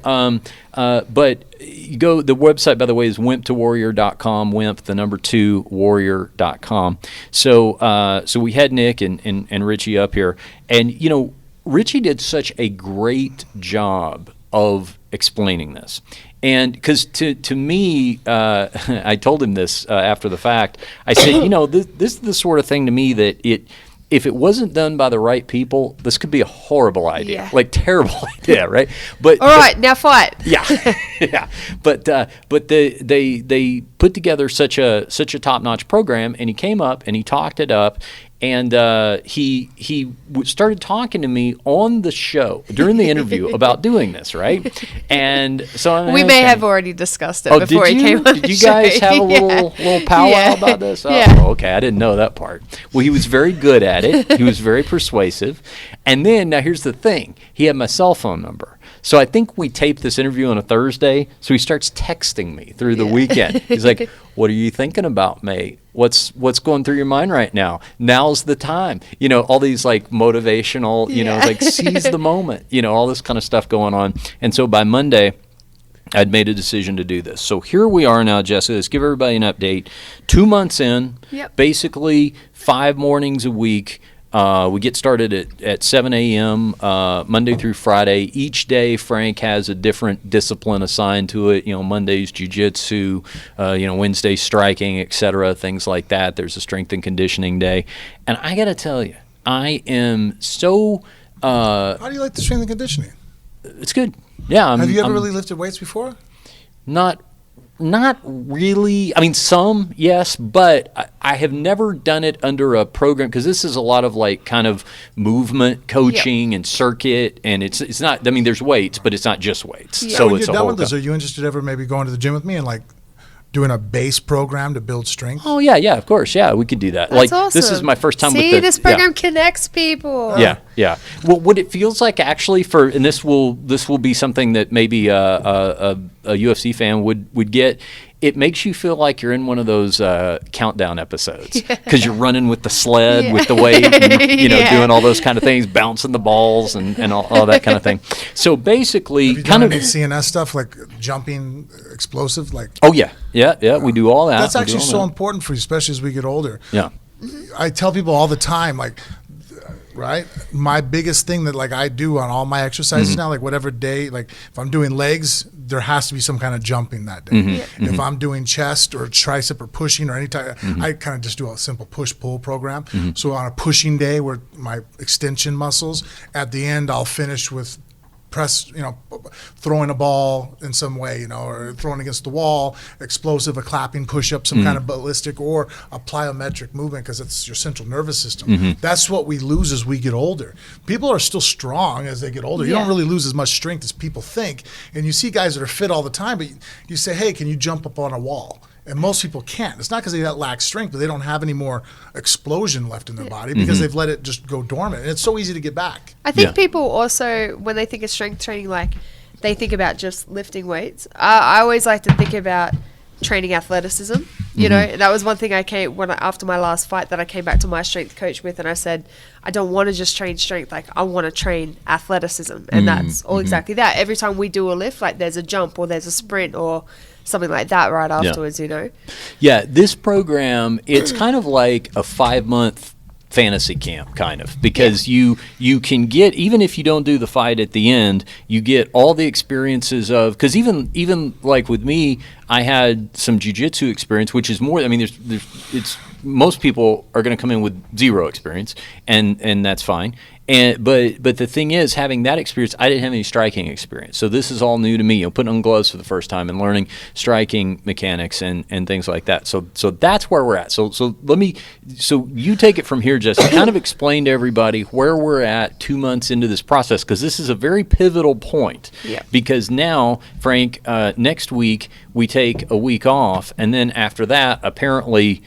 but you go. The website, by the way, is wimp2warrior.com. Wimp, the number 2 warrior.com. So, so we had Nick and Richie up here, and Richie did such a great job of explaining this. And because to me, I told him this after the fact. I said, this is the sort of thing to me that if it wasn't done by the right people, this could be a horrible idea, Yeah. like terrible idea, right? But All right, now fight. yeah, yeah. But they put together such a top-notch program, and he came up and he talked it up, and he started talking to me on the show during the interview about doing this, right? And so We may have already discussed it Oh, before did he you? came on Did the you show. guys have a little powwow Yeah. about this? Oh, Yeah. okay. I didn't know that part. Well, he was very good at it. He was very persuasive. And then, now here's the thing. He had my cell phone number. So I think we taped this interview on a Thursday. So he starts texting me through the weekend. He's like, "What are you thinking about, mate? What's going through your mind right now? Now's the time." All these like motivational, like seize the moment, all this kind of stuff going on. And so by Monday, I'd made a decision to do this. So here we are now, Jessica. Let's give everybody an update. 2 months in, Yep. basically 5 mornings a week. We get started at 7 a.m. Monday through Friday. Each day, Frank has a different discipline assigned to it. Monday's jiu-jitsu, Wednesday striking, etc., things like that. There's a strength and conditioning day. And I got to tell you, I am so... How do you like the strength and conditioning? It's good. Yeah. Have you ever I'm really lifted weights before? Not really. I mean, some, yes, but I have never done it under a program, because this is a lot of like kind of movement coaching and circuit, and it's not. I mean, there's weights, but it's not just weights. Yeah. So when it's you're a done whole. with this, are you interested ever maybe going to the gym with me and like doing a base program to build strength? Oh yeah, of course, yeah, we could do that. That's like this is awesome. my first time See, with this program connects people. Yeah. Well, what it feels like actually and this will be something that maybe a UFC fan would get. It makes you feel like you're in one of those countdown episodes, because you're running with the sled, with the weight, and, doing all those kind of things, bouncing the balls and all that kind of thing. So basically, Have you kind done of any CNS stuff like jumping, explosive, like? Oh yeah, we do all that. That's We do actually all so that. important for you, especially as we get older. Yeah. I tell people all the time, like, right? My biggest thing that like I do on all my exercises now, like whatever day, like if I'm doing legs, there has to be some kind of jumping that day. If I'm doing chest or tricep or pushing or any type, I kind of just do a simple push-pull program. So on a pushing day where my extension muscles, at the end I'll finish with press, throwing a ball in some way, or throwing against the wall, explosive, a clapping push-up, some kind of ballistic, or a plyometric movement, because it's your central nervous system. That's what we lose as we get older. People are still strong as they get older. You don't really lose as much strength as people think. And you see guys that are fit all the time, but you say, hey, can you jump up on a wall? And most people can't. It's not because they lack strength, but they don't have any more explosion left in their body because they've let it just go dormant. And it's so easy to get back. I think people also, when they think of strength training, like they think about just lifting weights. I always like to think about training athleticism. You know, that was one thing after my last fight that I came back to my strength coach with, and I said, I don't want to just train strength. Like, I want to train athleticism. And that's all exactly that. Every time we do a lift, like there's a jump or there's a sprint or something like that right afterwards, you know? Yeah, this program, it's kind of like a 5-month fantasy camp, kind of, because you can get, even if you don't do the fight at the end, you get all the experiences of, because even like with me, I had some jiu-jitsu experience, which is more, I mean, it's most people are going to come in with zero experience, and that's fine. But the thing is, having that experience, I didn't have any striking experience. So this is all new to me, putting on gloves for the first time and learning striking mechanics and things like that. So that's where we're at. So you take it from here, Jesse. Kind of explain to everybody where we're at 2 months into this process, because this is a very pivotal point. Yeah. Because now, Frank, next week we take a week off, and then after that, apparently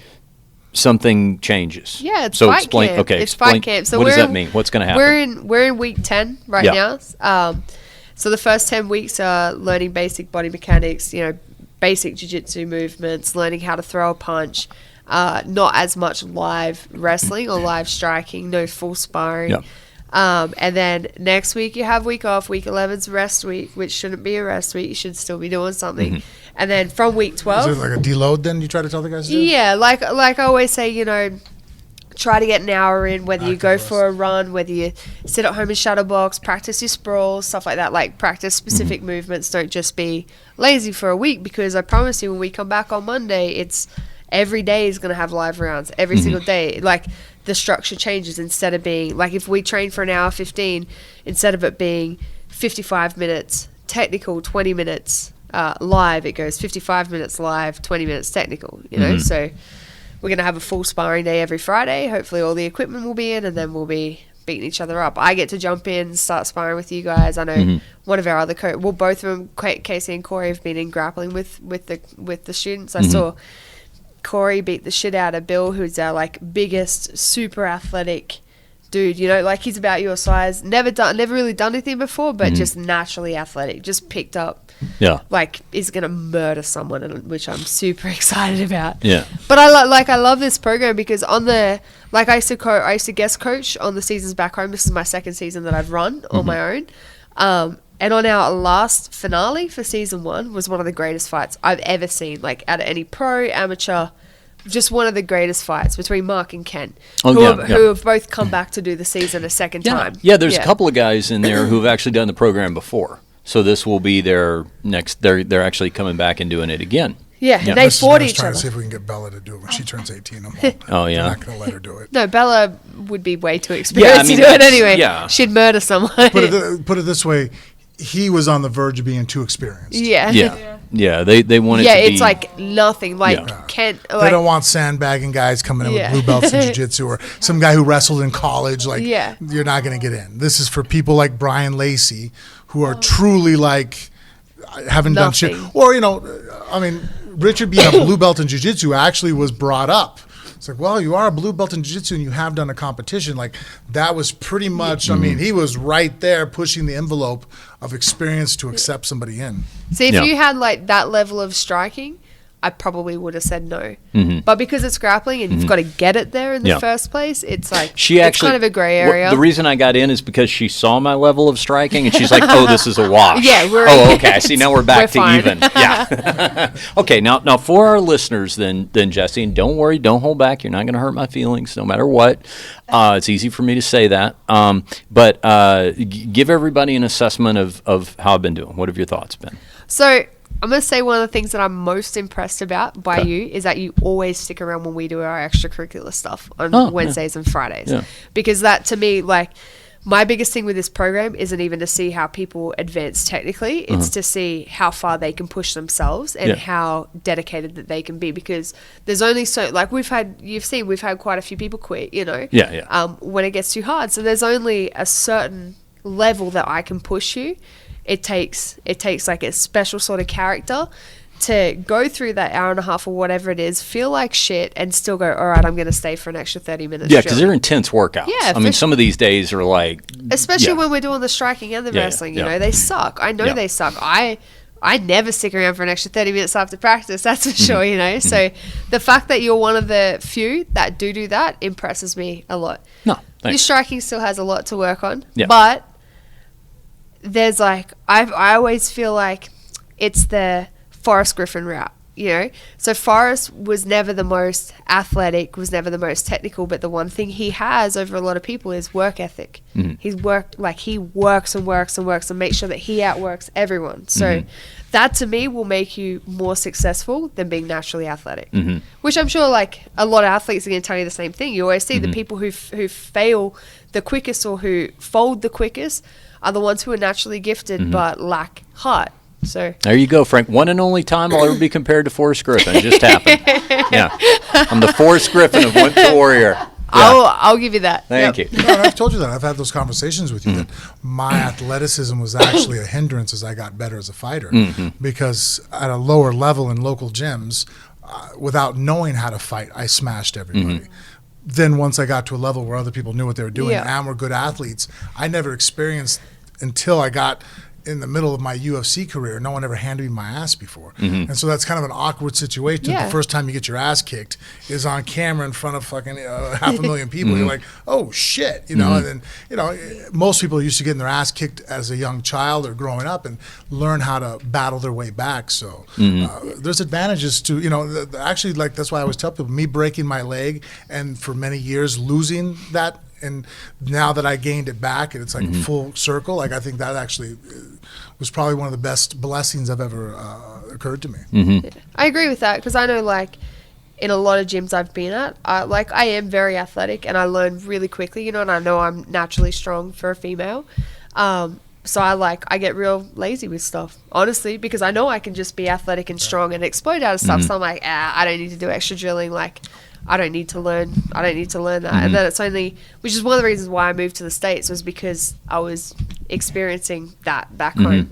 something changes. Yeah, it's so fight explain, camp. Okay, it's explain, fight camp. So what does that mean? What's going to happen? We're in week 10 right Yeah. now. So the first 10 weeks are learning basic body mechanics, you know, basic jiu-jitsu movements, learning how to throw a punch, not as much live wrestling or live striking, no full sparring. Yeah. And then next week you have week off. Week 11's rest week, which shouldn't be a rest week. You should still be doing something. And then from week 12... Is it like a deload then you try to tell the guys to do? Yeah, like I always say, you know, try to get an hour in, whether you go for a run, whether you sit at home and shadow box, practice your sprawls, stuff like that. Like, practice specific movements. Don't just be lazy for a week, because I promise you, when we come back on Monday, it's every day is going to have live rounds. Every single day. Like, the structure changes. Instead of being, like, if we train for an hour 15, instead of it being 55 minutes technical, 20 minutes live, it goes 55 minutes live, 20 minutes technical, you know? So we're going to have a full sparring day every Friday. Hopefully all the equipment will be in, and then we'll be beating each other up. I get to jump in, start sparring with you guys. I know one of our other both of them, Casey and Corey, have been in grappling with the students. I saw Corey beat the shit out of Bill, who's our like biggest super athletic dude, you know, like he's about your size, never really done anything before, but just naturally athletic, just picked up. Yeah. Like, is going to murder someone, which I'm super excited about. Yeah. But I love this program because I used to guest coach on the seasons back home. This is my second season that I've run on my own. And on our last finale for season 1 was one of the greatest fights I've ever seen, like out of any pro, amateur, just one of the greatest fights between Mark and Ken, who have both come back to do the season a second time. Yeah, there's a couple of guys in there who have actually done the program before. So this will be their next, they're actually coming back and doing it again. Yeah, and they fought each trying other. to see if we can get Bella to do it when she turns 18. I'm like, Oh, yeah. We're not going to let her do it. No, Bella would be way too experienced to do it that's- anyway. yeah. She'd murder someone. Put it this way, he was on the verge of being too experienced. Yeah. Yeah, they want it Yeah, to be... it's like nothing. Like, Yeah. Kent, They like, don't want sandbagging guys coming in Yeah. with blue belts in jiu-jitsu or some guy who wrestled in college. Like, Yeah. you're not going to get in. This is for people like Brian Lacey who are truly like haven't done shit. Nothing. Or, you know, I mean, Richard being a blue belt in jiu-jitsu actually was brought up. It's like, well, you are a blue belt in jiu-jitsu and you have done a competition. Like, that was pretty much, I mean, he was right there pushing the envelope of experience to accept somebody in. see, if Yeah. you had like that level of striking, I probably would have said no. But because it's grappling and you've got to get it there in the Yeah. first place, it's like, She it's actually, kind of a gray area. The reason I got in is because she saw my level of striking, and she's like, "Oh, this is a wash." Yeah, we're- Oh, okay. I see. Now we're back We're to fine. even. Yeah. Okay. Now for our listeners, then Jesse, and don't worry, don't hold back. You're not going to hurt my feelings, no matter what. It's easy for me to say that. But give everybody an assessment of how I've been doing. What have your thoughts been? So I'm going to say one of the things that I'm most impressed about by you is that you always stick around when we do our extracurricular stuff on Wednesdays and Fridays. Yeah. Because that, to me, like, my biggest thing with this program isn't even to see how people advance technically. It's to see how far they can push themselves and how dedicated that they can be. Because there's only so, like, we've had quite a few people quit, you know, when it gets too hard. So there's only a certain level that I can push you. It takes like a special sort of character to go through that hour and a half or whatever it is, feel like shit, and still go, all right, I'm going to stay for an extra 30 minutes. Yeah, because they're intense workouts. Yeah, I mean, some of these days are like... Especially when we're doing the striking and the wrestling, you know, they suck. I know they suck. I never stick around for an extra 30 minutes after practice, that's for sure, you know. So the fact that you're one of the few that do that impresses me a lot. No, Your thanks. striking still has a lot to work on. Yeah. But there's like, I always feel like it's the Forrest Griffin route, you know. So Forrest was never the most athletic, was never the most technical, but the one thing he has over a lot of people is work ethic. He works and works and works and makes sure that he outworks everyone. So that to me will make you more successful than being naturally athletic, which I'm sure like a lot of athletes are going to tell you the same thing. You always see the people who fail the quickest or who fold the quickest are the ones who are naturally gifted but lack heart. So there you go, Frank. One and only time I'll ever be compared to Forrest Griffin. It just happened. Yeah. I'm the Forrest Griffin of Winter Warrior. Yeah. I'll give you that. Thank you. No, and I've told you that. I've had those conversations with you that my athleticism was actually a hindrance as I got better as a fighter. Because at a lower level in local gyms, without knowing how to fight, I smashed everybody. Then once I got to a level where other people knew what they were doing and were good athletes, I never experienced until I got in the middle of my UFC career, no one ever handed me my ass before. And so that's kind of an awkward situation. The first time you get your ass kicked is on camera in front of fucking 500,000 people. You're like, oh shit, you know. And then, you know, most people are used to getting their ass kicked as a young child or growing up and learn how to battle their way back. So there's advantages to, you know, actually, like, that's why I always tell people, me breaking my leg and for many years losing that, and now that I gained it back and it's like a full circle, like, I think that actually was probably one of the best blessings I've ever occurred to me. I agree with that, because I know, like, in a lot of gyms I've been at, I am very athletic and I learn really quickly, you know, and I know I'm naturally strong for a female. So I get real lazy with stuff, honestly, because I know I can just be athletic and strong and explode out of stuff. So I'm like, I don't need to do extra drilling. Like, I don't need to learn that. And then it's only, which is one of the reasons why I moved to the States, was because I was experiencing that back home.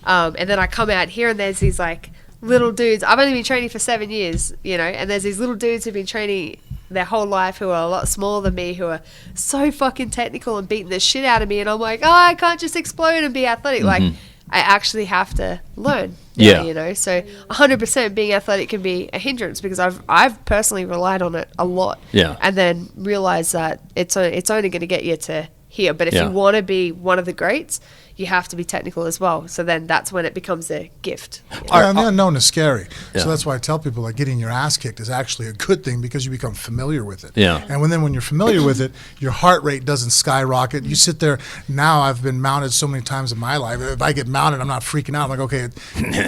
And then I come out here and there's these like little dudes. I've only been training for 7 years, you know, and there's these little dudes who've been training their whole life who are a lot smaller than me, who are so fucking technical and beating the shit out of me. And I'm like, oh, I can't just explode and be athletic. Like, I actually have to learn. You know, so 100% being athletic can be a hindrance, because I've personally relied on it a lot. And then realized that it's only going to get you to here. But if you want to be one of the greats, you have to be technical as well. So then that's when it becomes a gift. And the unknown is scary. So that's why I tell people, like, getting your ass kicked is actually a good thing, because you become familiar with it. And when you're familiar with it, your heart rate doesn't skyrocket. You sit there. Now I've been mounted so many times in my life. If I get mounted, I'm not freaking out. I'm like, okay.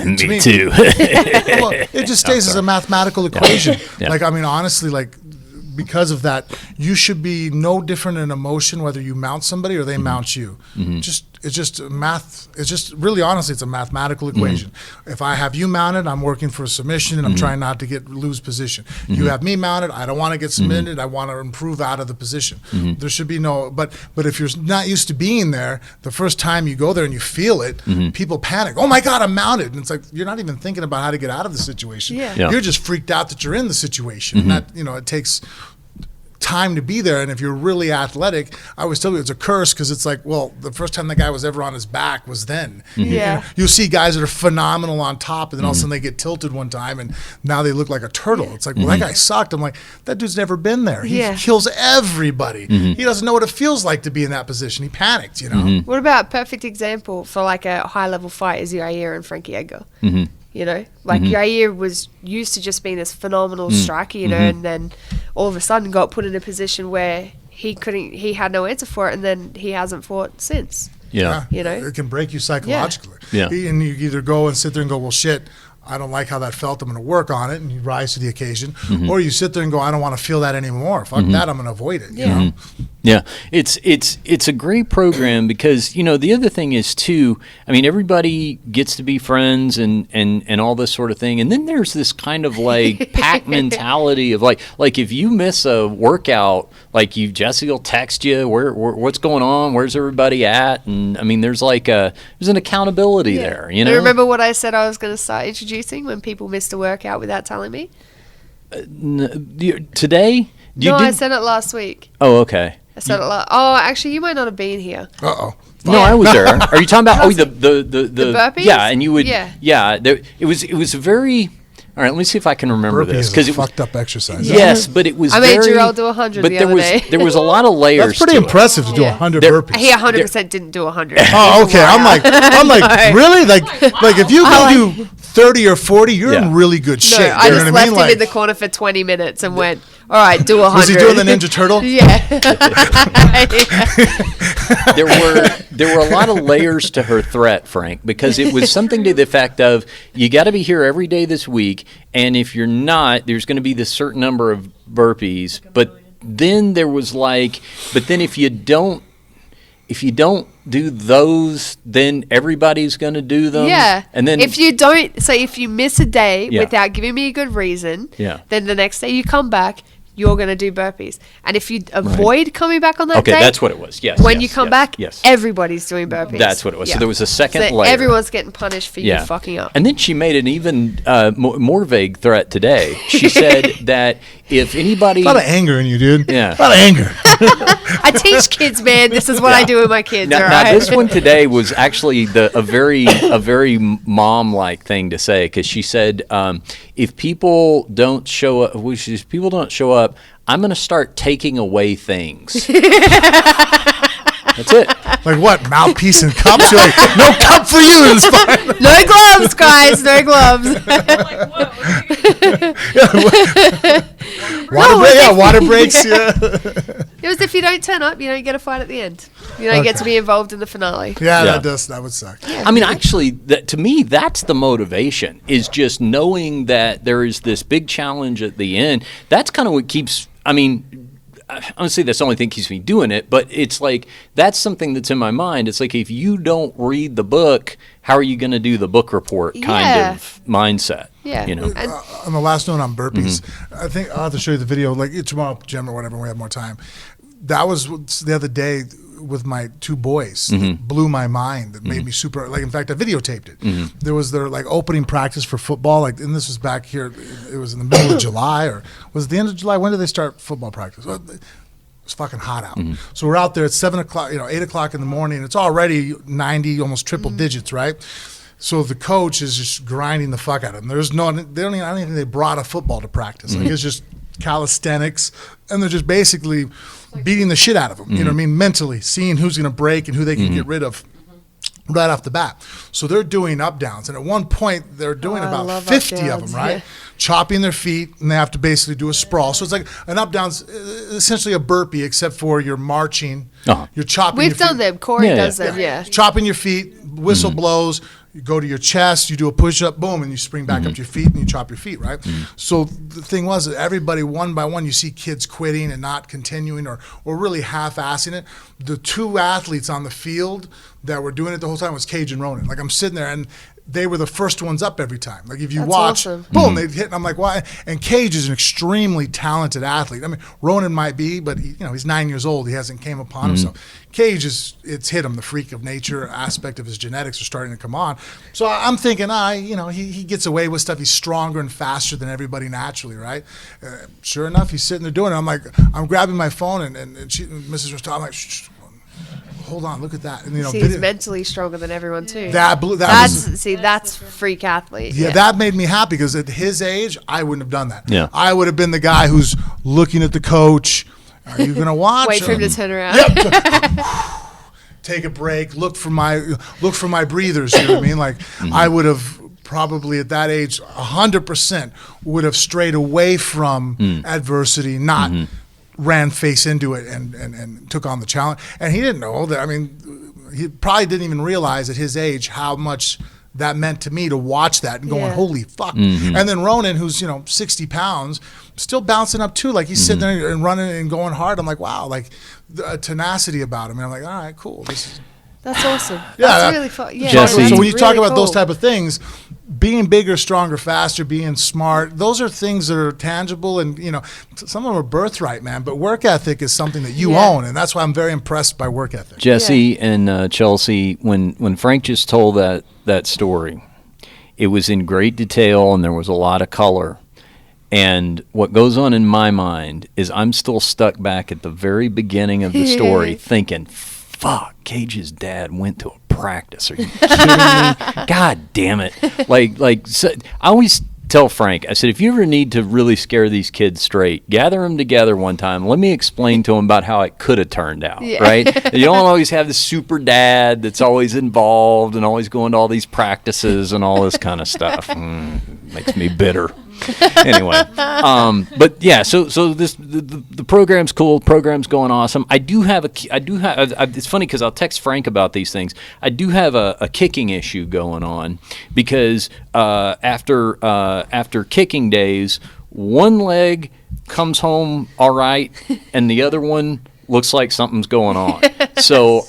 Me too. Well, it just stays as a mathematical equation. Like, I mean, honestly, like, because of that, you should be no different in emotion whether you mount somebody or they mount you. It's just math. It's just, really, honestly, it's a mathematical equation. If I have you mounted, I'm working for a submission and I'm trying not to lose position. You have me mounted, I don't want to get submitted. I want to improve out of the position. There should be no, but if you're not used to being there, the first time you go there and you feel it, people panic. Oh my God, I'm mounted. And it's like, you're not even thinking about how to get out of the situation. You're just freaked out that you're in the situation. And that, you know, it takes time to be there. And if you're really athletic, I always tell you it's a curse, because it's like, well, the first time the guy was ever on his back was then. You'll see guys that are phenomenal on top, and then all of a sudden they get tilted one time and now they look like a turtle. It's like, well, that guy sucked. I'm like, that dude's never been there. He kills everybody. He doesn't know what it feels like to be in that position. He panicked, you know. What about a perfect example for like a high level fight is Yair and Frankie Edgar? You know, like Yair was used to just being this phenomenal striker, you know, and then all of a sudden got put in a position where he had no answer for it, and then he hasn't fought since. You know, it can break you psychologically. And you either go and sit there and go, well, shit, I don't like how that felt, I'm going to work on it, and you rise to the occasion. Or you sit there and go, I don't want to feel that anymore. Fuck that, I'm going to avoid it. You know? Yeah, it's a great program because, you know, the other thing is too, I mean, everybody gets to be friends and all this sort of thing. And then there's this kind of like pack mentality of like if you miss a workout, like Jesse will text you, what's going on? Where's everybody at? And I mean, there's an accountability there, you know? Remember what I said I was going to start introducing when people missed a workout without telling me? Today? I said it last week. Oh, okay. I said it last. Oh, actually, you might not have been here. Uh-oh. No, I was there. Are you talking about the burpees? Yeah, and you would Yeah. it was a very. All right, let me see if I can remember this because it was fucked up exercise. Yes, but it was. I made very, Jarrell do 100 but the there other was day. there was a lot of layers. That's pretty to impressive to do 100 There- burpees. He 100% didn't do 100. Oh, okay. I'm like, really? Like if you go do 30 or 40, you're Yeah. in really good shape. No, I you know just what left I mean? him Like, in the corner for 20 minutes and went, all right, do 100. was he doing the Ninja Turtle? Yeah. there were a lot of layers to her threat, Frank, because it was something to the effect of you got to be here every day this week, and if you're not, there's going to be this certain number of burpees. But then there was like, but then if you don't do those, then everybody's going to do them. Yeah. And then if you miss a day Yeah. without giving me a good reason, Yeah. then the next day you come back, you're going to do burpees. And if you avoid coming back on that okay, day, that's what it was. Yes. when yes, you come yes, back, yes. everybody's doing burpees. That's what it was. Yeah. So there was a second So layer. everyone's getting punished for you fucking up. And then she made an even more vague threat today. She said that if anybody... a lot of anger in you, dude. Yeah. A lot of anger. I teach kids, man. This is what I do with my kids. Now, all now right? this one today was actually a very mom-like thing to say, because she said, if people don't show up, I'm going to start taking away things. That's it. Like what? Mouthpiece and cups? You're like, no cup for you. It's fine. No gloves, guys. No gloves. Water breaks. Yeah. It was if you don't turn up, you don't get a fight at the end. You don't get to be involved in the finale. Yeah, Yeah. that would suck. I mean, actually, to me, that's the motivation, is just knowing that there is this big challenge at the end. That's kind of what keeps, I mean, honestly, that's the only thing keeps me doing it, but it's like, that's something that's in my mind. It's like, if you don't read the book, how are you going to do the book report kind of mindset? Yeah. You know? And On the last note on burpees, Mm-hmm. I think I'll have to show you the video like tomorrow, Jim, or whatever, when we have more time. That was the other day with my two boys. Mm-hmm. It blew my mind. That made me super, like, in fact, I videotaped it. There was their like opening practice for football, like, and this was back here, it was in the middle of July, or was it the end of July? When did they start football practice? Well, it was fucking hot out. So we're out there at 7 o'clock, 8 o'clock in the morning. It's already 90, almost triple digits, right? So the coach is just grinding the fuck out of them. I don't even think they brought a football to practice. Like, it's just calisthenics, and they're just basically beating the shit out of them. You know what I mean? Mentally, seeing who's going to break and who they can get rid of right off the bat. So they're doing up downs, and at one point they're doing I about love 50 up of downs, them, right? yeah. Chopping their feet, and they have to basically do a sprawl. So it's like an up down's essentially a burpee, except for you're marching, you're chopping. we've your feet. done them. Corey Yeah, does yeah. them, yeah. Chopping your feet, whistle blows, you go to your chest, you do a push-up, boom, and you spring back up to your feet and you chop your feet, right? So the thing was that everybody, one by one, you see kids quitting and not continuing or really half-assing it. The two athletes on the field that were doing it the whole time was Cage and Ronan. Like, I'm sitting there, and they were the first ones up every time. Like, if you That's watch, awesome. boom, they'd hit, and I'm like, why? And Cage is an extremely talented athlete. I mean, Ronan might be, but he's 9 years old. He hasn't came upon himself. Cage it's hit him. The freak of nature aspect of his genetics are starting to come on. So I'm thinking, he gets away with stuff. He's stronger and faster than everybody naturally, right? Sure enough, he's sitting there doing it. I'm grabbing my phone, and Mrs. Rostov, I'm like, shh, hold on, look at that. And He's mentally stronger than everyone too. that's freak athlete. Yeah, that made me happy, because at his age, I wouldn't have done that. Yeah. I would have been the guy who's looking at the coach. Are you going to watch? Wait for him to turn around. Take a break. Look for my breathers. You know what I mean? Like, I would have probably at that age 100% would have strayed away from adversity, not ran face into it and took on the challenge. And he didn't know that. I mean, he probably didn't even realize at his age how much that meant to me to watch that and going, Yeah. holy fuck. Mm-hmm. And then Ronan, who's, 60 pounds, still bouncing up too. Like he's sitting there and running and going hard. I'm like, wow, like the tenacity about him. And I'm like, all right, cool. That's awesome. Yeah, That's really fun. Yeah, Jesse- that's So when you talk really about those cool. type of things, being bigger, stronger, faster, being smart, those are things that are tangible, and some of them are birthright, man. But work ethic is something that you Yeah. own, and that's why I'm very impressed by work ethic. Jesse and Chelsea, when Frank just told that story, it was in great detail and there was a lot of color. And what goes on in my mind is I'm still stuck back at the very beginning of the story thinking, fuck, Cage's dad went to a practice. Are you kidding me? God damn it. So, I always tell Frank, I said, if you ever need to really scare these kids straight, gather them together one time. Let me explain to them about how it could have turned out, right? You don't always have the super dad that's always involved and always going to all these practices and all this kind of stuff. Makes me bitter. Anyway, but yeah, so the program's cool. Program's going awesome. It's funny because I'll text Frank about these things. I do have a kicking issue going on because after kicking days, one leg comes home all right, and the other one looks like something's going on. So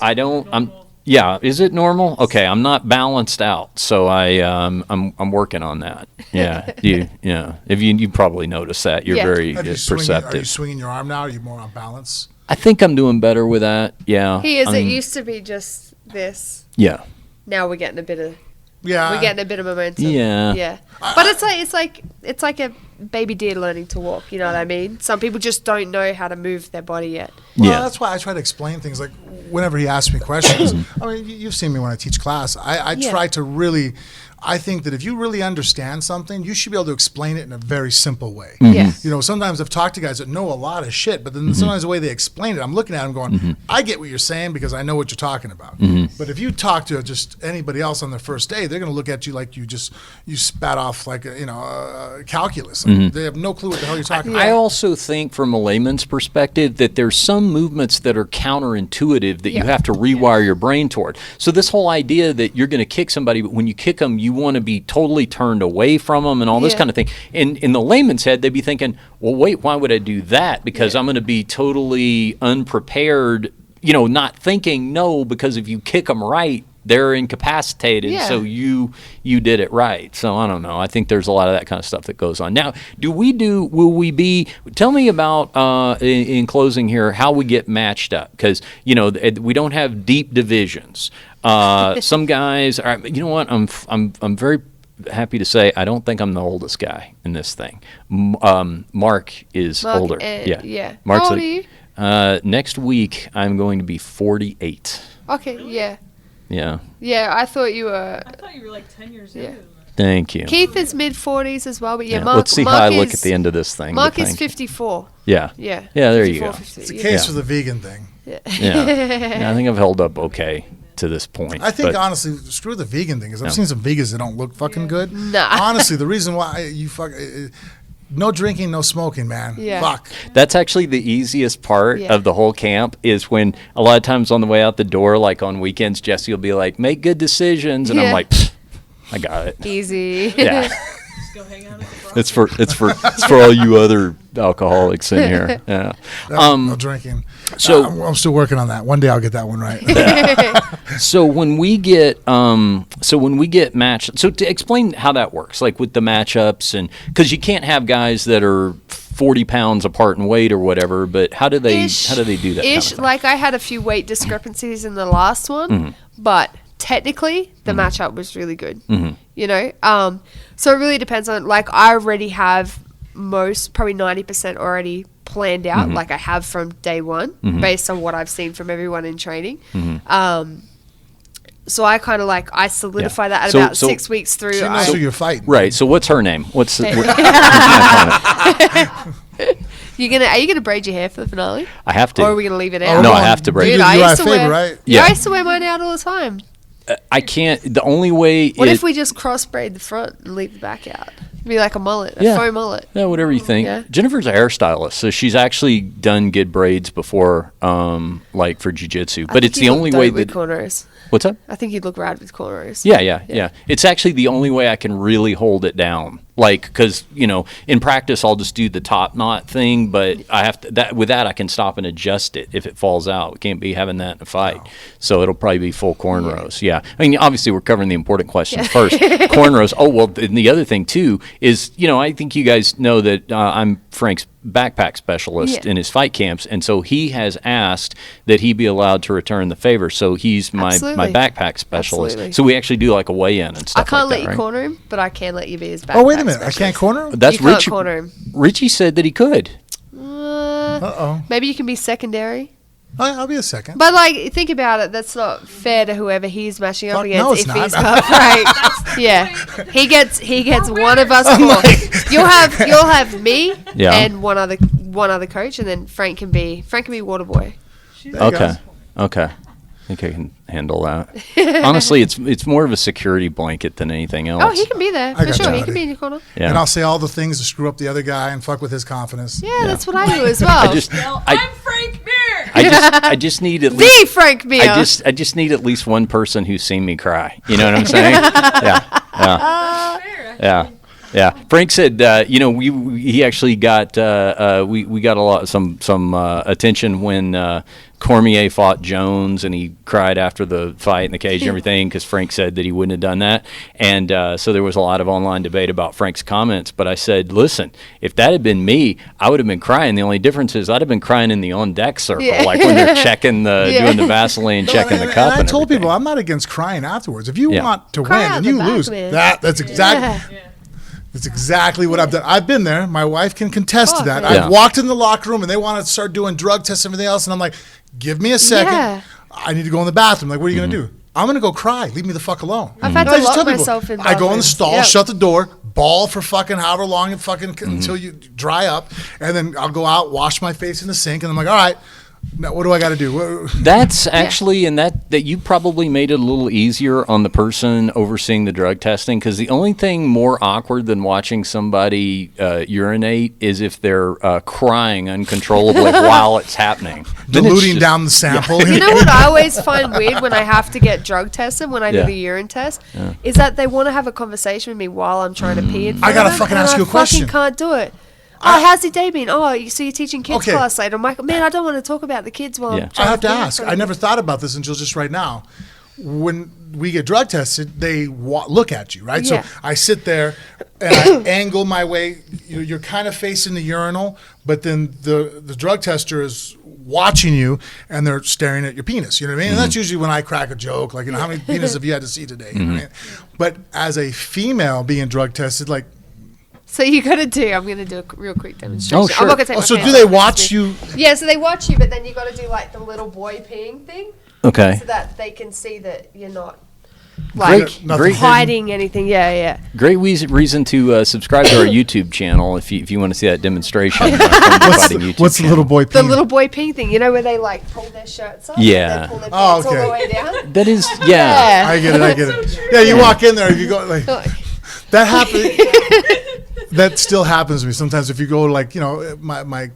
Yeah, is it normal? Okay, I'm not balanced out, so I'm working on that. Yeah, you probably noticed that. You're very Are you perceptive. swinging your arm now? Are you more on balance? I think I'm doing better with that. Yeah, He is. It used to be just this. yeah. Now we're getting a bit of Yeah. we're getting a bit of momentum. Yeah. Yeah. But it's like a baby deer learning to walk, you know what I mean? Some people just don't know how to move their body yet. Well, Yeah. that's why I try to explain things. Like whenever he asks me questions, I mean, you've seen me when I teach class. I try to really. I think that if you really understand something, you should be able to explain it in a very simple way. Yeah. Sometimes I've talked to guys that know a lot of shit, but then sometimes the way they explain it, I'm looking at them going, I get what you're saying because I know what you're talking about. But if you talk to just anybody else on their first day, they're going to look at you like you spat off like calculus. They have no clue what the hell you're talking about. I also think from a layman's perspective that there's some movements that are counterintuitive that you have to rewire your brain toward. So this whole idea that you're going to kick somebody, but when you kick them, you want to be totally turned away from them and all this kind of thing. In the layman's head, they'd be thinking, well, wait, why would I do that? Because I'm going to be totally unprepared, not thinking, no, because if you kick them right, they're incapacitated, so you did it right. So I don't know. I think there's a lot of that kind of stuff that goes on. Now, tell me about, in closing here, how we get matched up. Because, we don't have deep divisions. Some guys, you know what, I'm very happy to say I don't think I'm the oldest guy in this thing. Mark is older. Yeah. Mark's How old are you? Next week, I'm going to be 48. Okay, yeah. Yeah. Yeah, I thought you were. I thought you were like 10 years younger than that. Thank you. Keith is mid-40s as well, but Mark. Let's see Mark how I look is- at the end of this thing. Mark but is thank you. 54. Yeah. Yeah. Yeah, there you 54, go. 50, It's a yeah. case for the vegan thing. Yeah. I think I've held up okay to this point. I think but- honestly, screw the vegan thing. Because I've seen some vegans that don't look fucking good. Nah. Honestly, the reason why no drinking, no smoking, man. Yeah. Fuck. That's actually the easiest part Yeah. of the whole camp is when a lot of times on the way out the door, like on weekends, Jesse will be like, make good decisions. And I'm Yeah. like, "Pfft, I got it. Easy. Yeah. Just go hang out at the bar. It's for all you other alcoholics in here. Yeah. No drinking. so- I'm still working on that. One day I'll get that one right. So when we get matched, so to explain how that works, like with the matchups, and because you can't have guys that are 40 pounds apart in weight or whatever, but how do they do that? Kind of thing? Like I had a few weight discrepancies in the last one, but technically the matchup was really good. So it really depends on, like, I already have probably 90% already planned out, like I have from day one, based on what I've seen from everyone in training. So I kind of I solidify that at about 6 weeks through. She knows who you're fighting. Right. So what's her name? Are you gonna braid your hair for the finale? I have to. Or are we gonna leave it out? No, I have to braid Dude, it. I You're used to our favorite, wear, right? Yeah. I used to wear mine out all the time. I can't. The only way. What if we just crossbraid the front and leave the back out? Be like a mullet, a faux mullet. Yeah, whatever you think. Yeah. Jennifer's a hairstylist, so she's actually done good braids before, like for jiu-jitsu. But it's the only way that. Cornrows. What's up? I think you'd look rad with cornrows. Yeah. It's actually the only way I can really hold it down. Like, because, in practice, I'll just do the top knot thing, but I have to, with that, I can stop and adjust it if it falls out. We can't be having that in a fight. So it'll probably be full cornrows. Yeah. I mean, obviously, we're covering the important questions first. Cornrows. Oh, well, and the other thing, too, is, I think you guys know that I'm Frank's backpack specialist in his fight camps, and so he has asked that he be allowed to return the favor. So he's my backpack specialist. Absolutely. So we actually do like a weigh-in and stuff. I can't like let that, you right? corner him, but I can let you be his backpack. Oh, wait a minute. I can't corner him? That's You can't Richie. corner him. Richie said that he could. Maybe you can be secondary. I'll be a second. But think about it. That's not fair to whoever he's matching up Fuck, against. no, it's if not. he's got he gets one of us. You'll have me and one other coach, and then Frank can be Waterboy. Okay. I think I can handle that. Honestly, it's more of a security blanket than anything else. Oh, he can be there for got sure. you, He can be in your corner. Yeah. And I'll say all the things to screw up the other guy and fuck with his confidence. Yeah, that's what I do as well. I'm Frank Mir. I just need at least the Frank Mir. I just need at least one person who's seen me cry. You know what I'm saying? Yeah. Frank said, he actually got we got some attention when Cormier fought Jones, and he cried after the fight in the cage and everything because Frank said that he wouldn't have done that, and so there was a lot of online debate about Frank's comments. But I said, listen, if that had been me, I would have been crying. The only difference is I'd have been crying in the on deck circle, like when they're checking doing the Vaseline, checking the cup. And I told everything. people I'm not against crying afterwards. If you want to Cry win out and the you back, lose, man. that's exactly. Yeah. That's exactly what I've done. I've been there. My wife can contest to that. Yeah. I've walked in the locker room and they want to start doing drug tests and everything else, and I'm like, give me a second. Yeah. I need to go in the bathroom. Like, what are you going to do? I'm going to go cry. Leave me the fuck alone. I've had I to just lock tell people, myself in I go in the bathrooms. stall, Yep. shut the door, bawl for fucking however long and fucking until you dry up, and then I'll go out, wash my face in the sink, and I'm like, all right, now what do I got to do? That's actually, and that you probably made it a little easier on the person overseeing the drug testing, because the only thing more awkward than watching somebody urinate is if they're crying uncontrollably while it's happening. Then it's Diluting just- down the sample. You know what I always find weird when I have to get drug tested when I do the urine test is that they want to have a conversation with me while I'm trying to pee. In front I gotta of them, fucking and ask you a question. I fucking can't do it. Oh, how's your day been? Oh, so you're teaching kids Okay. class later. I'm like, man, I don't want to talk about the kids while Yeah. I'm trying I have to pee in ask. front I of never you. thought about this until just right now. When we get drug tested, they look at you, right? Yeah. So I sit there and I angle my way. You're kind of facing the urinal, but then the drug tester is watching you and they're staring at your penis. You know what I mean? And that's usually when I crack a joke, like, how many penises have you had to see today? You know what I mean? But as a female being drug tested, like, So you got to do. I'm going to do a real quick demonstration. Oh, sure. I'm not going to take my so pants do they off. watch you? Yeah, so they watch you, but then you got to do like the little boy peeing thing, Okay. so that they can see that you're not Great, Nothing great, hiding anything. Yeah. great reason to subscribe to our YouTube channel if you want to see that demonstration. What's the little boy? The peeing? little boy peeing thing, you know, where they like pull their shirts up, Yeah. and they pull their Oh, pants all okay. the way down. That is, yeah. I get it. Yeah, you walk in there, you go like that happens. That still happens to me sometimes. If you go like my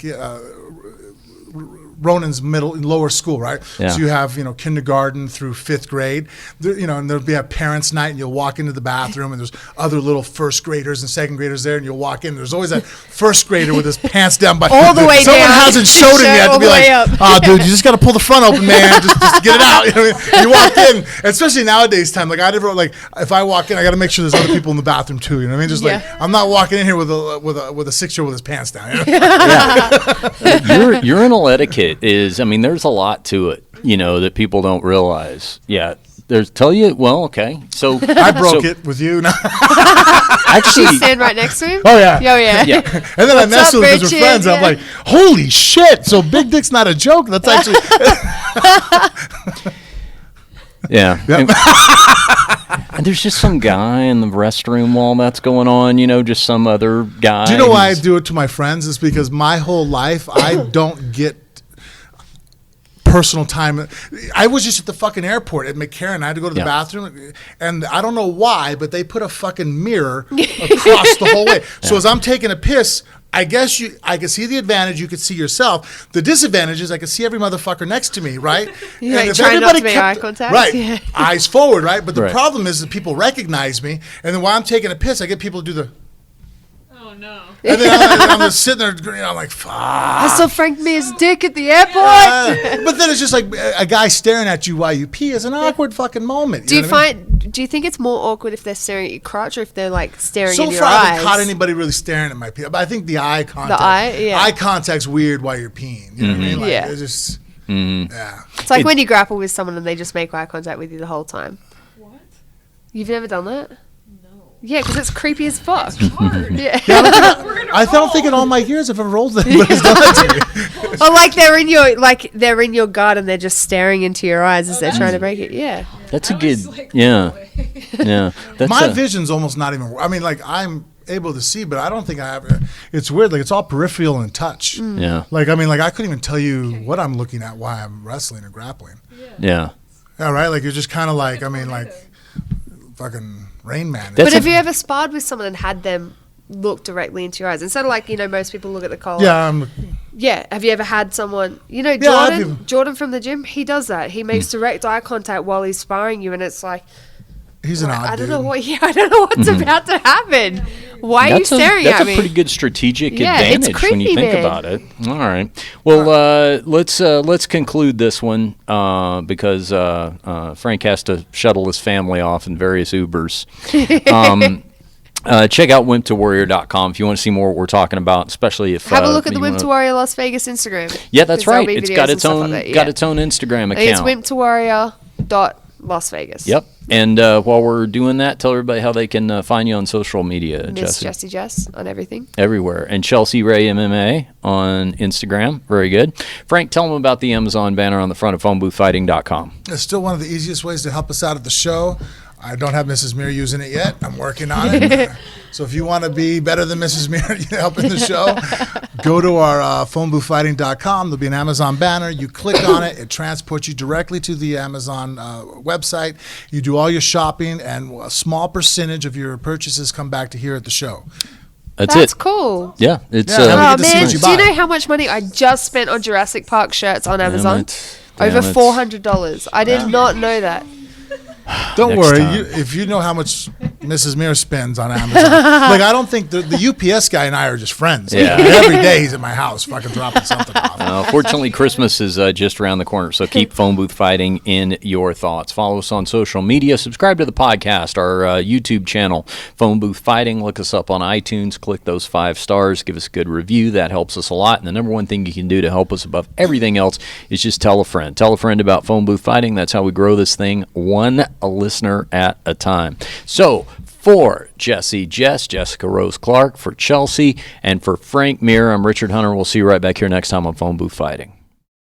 Ronan's lower school, right? Yeah. So you have kindergarten through 5th grade, and there'll be a parents' night, and you'll walk into the bathroom, and there's other little 1st graders and 2nd graders there, and you'll walk in. There's always that 1st grader with his pants down, but All the way someone down. hasn't showed him yet All to be the like, way up. "Oh, dude, you just got to pull the front open, man, just to get it out." You know what I mean? You walk in, especially nowadays time. Like if I walk in, I got to make sure there's other people in the bathroom too. You know what I mean? Just like I'm not walking in here with a 6-year-old with his pants down. You know? Urinal etiquette is, there's a lot to it, that people don't realize. Yeah. Okay. So I broke it with you. Actually, You stand right next to him. Oh yeah. Yeah. yeah. And then I messed up, with him because we're Richard? friends. I'm Yeah. like, holy shit! So big dick's not a joke. That's actually. Yeah. And there's just some guy in the restroom while that's going on, just some other guy. Do you know why I do it to my friends? It's because my whole life I don't get personal time. I was just at the fucking airport at McCarran. I had to go to the Yeah. bathroom, and I don't know why, but they put a fucking mirror across the whole way. So as I'm taking a piss, I guess I could see the advantage. You could see yourself. The disadvantage is I could see every motherfucker next to me, right? Yeah, and if try not everybody to make eye contact. right, Yeah. eyes forward, right? But the Right. problem is that people recognize me, and then while I'm taking a piss, I get people to do the. Oh no. And then I'm just sitting there, I'm like, fuck. I saw Frank Mir's dick at the airport. But then it's just like a guy staring at you while you pee is an awkward fucking moment. Do you know what I mean? do you think it's more awkward if they're staring at your crotch or if they're like staring So in your far, I eyes? haven't caught anybody really staring at my pee. But I think the eye contact. yeah. Eye contact's weird while you're peeing. You know what I mean? Like, Yeah. It's just. Mm-hmm. Yeah. It's like when you grapple with someone and they just make eye contact with you the whole time. What? You've never done that? No. Yeah, because it's creepy as fuck. Hard. Yeah. I don't think in all my years I've ever rolled that anybody's done that to me. Or like they're in your gut and they're just staring into your eyes as they're trying to break it. Yeah. That's a I good. was like, Yeah. "No way." Yeah. That's My a- vision's almost not even. I mean, like I'm able to see, but I don't think I have. It's weird. Like it's all peripheral and touch. Yeah. Like I mean, like I couldn't even tell you what I'm looking at while I'm wrestling or grappling. Yeah. All right, like you're just kind of like I mean, like fucking Rain Man. That's But have a- you ever sparred with someone and had them look directly into your eyes instead of like most people look at the collar? Yeah, Yeah. Have you ever had someone? I've Jordan. been- Jordan from the gym. He does that. He Hmm. makes direct eye contact while he's sparring you, and it's like he's an odd I don't dude. know what. Yeah, I don't know what's about to happen. Why are you staring that's at a me? pretty good strategic Yeah, it's advantage when you creepy, think man. about it. All right. Well, let's conclude this one because Frank has to shuttle his family off in various Ubers. Check out wimptowarrior.com if you want to see more what we're talking about, especially if Have a look at the you Wimp wanna- to Warrior Las Vegas Instagram. Yeah, that's 'Cause there'll right. be It's videos got and its stuff own like that, got yeah. its own Instagram I think it's account. wimptowarrior.las Vegas. Yep. And while we're doing that, tell everybody how they can find you on social media, Miss Jesse. Jess on everything. Everywhere. And Chelsea Ray MMA on Instagram. Very good. Frank, tell them about the Amazon banner on the front of phoneboothfighting.com. It's still one of the easiest ways to help us out at the show. I don't have Mrs. Mir using it yet. I'm working on it. So if you want to be better than Mrs. Mir helping the show, go to our phoneboothfighting.com. There'll be an Amazon banner. You click on it. It transports you directly to the Amazon website. You do all your shopping, and a small percentage of your purchases come back to here at the show. That's That's it. cool. Yeah. It's Yeah, Oh get to see man, what do you you buy. know how much money I just spent on Jurassic Park shirts on Amazon? it. Over Damn it. $400. I did not know that. Don't Next worry. time. If you know how much Mrs. Mir spends on Amazon, like I don't think the UPS guy and I are just friends. Yeah. Every day he's at my house fucking dropping something off. Fortunately, Christmas is just around the corner, so keep Phone Booth Fighting in your thoughts. Follow us on social media. Subscribe to the podcast, our YouTube channel, Phone Booth Fighting. Look us up on iTunes. Click those 5 stars. Give us a good review. That helps us a lot. And the number one thing you can do to help us above everything else is just tell a friend. Tell a friend about Phone Booth Fighting. That's how we grow this thing, one listener at a time. So, for Jessica Rose Clark, for Chelsea, and for Frank Mir, I'm Richard Hunter. We'll see you right back here next time on Phone Booth Fighting.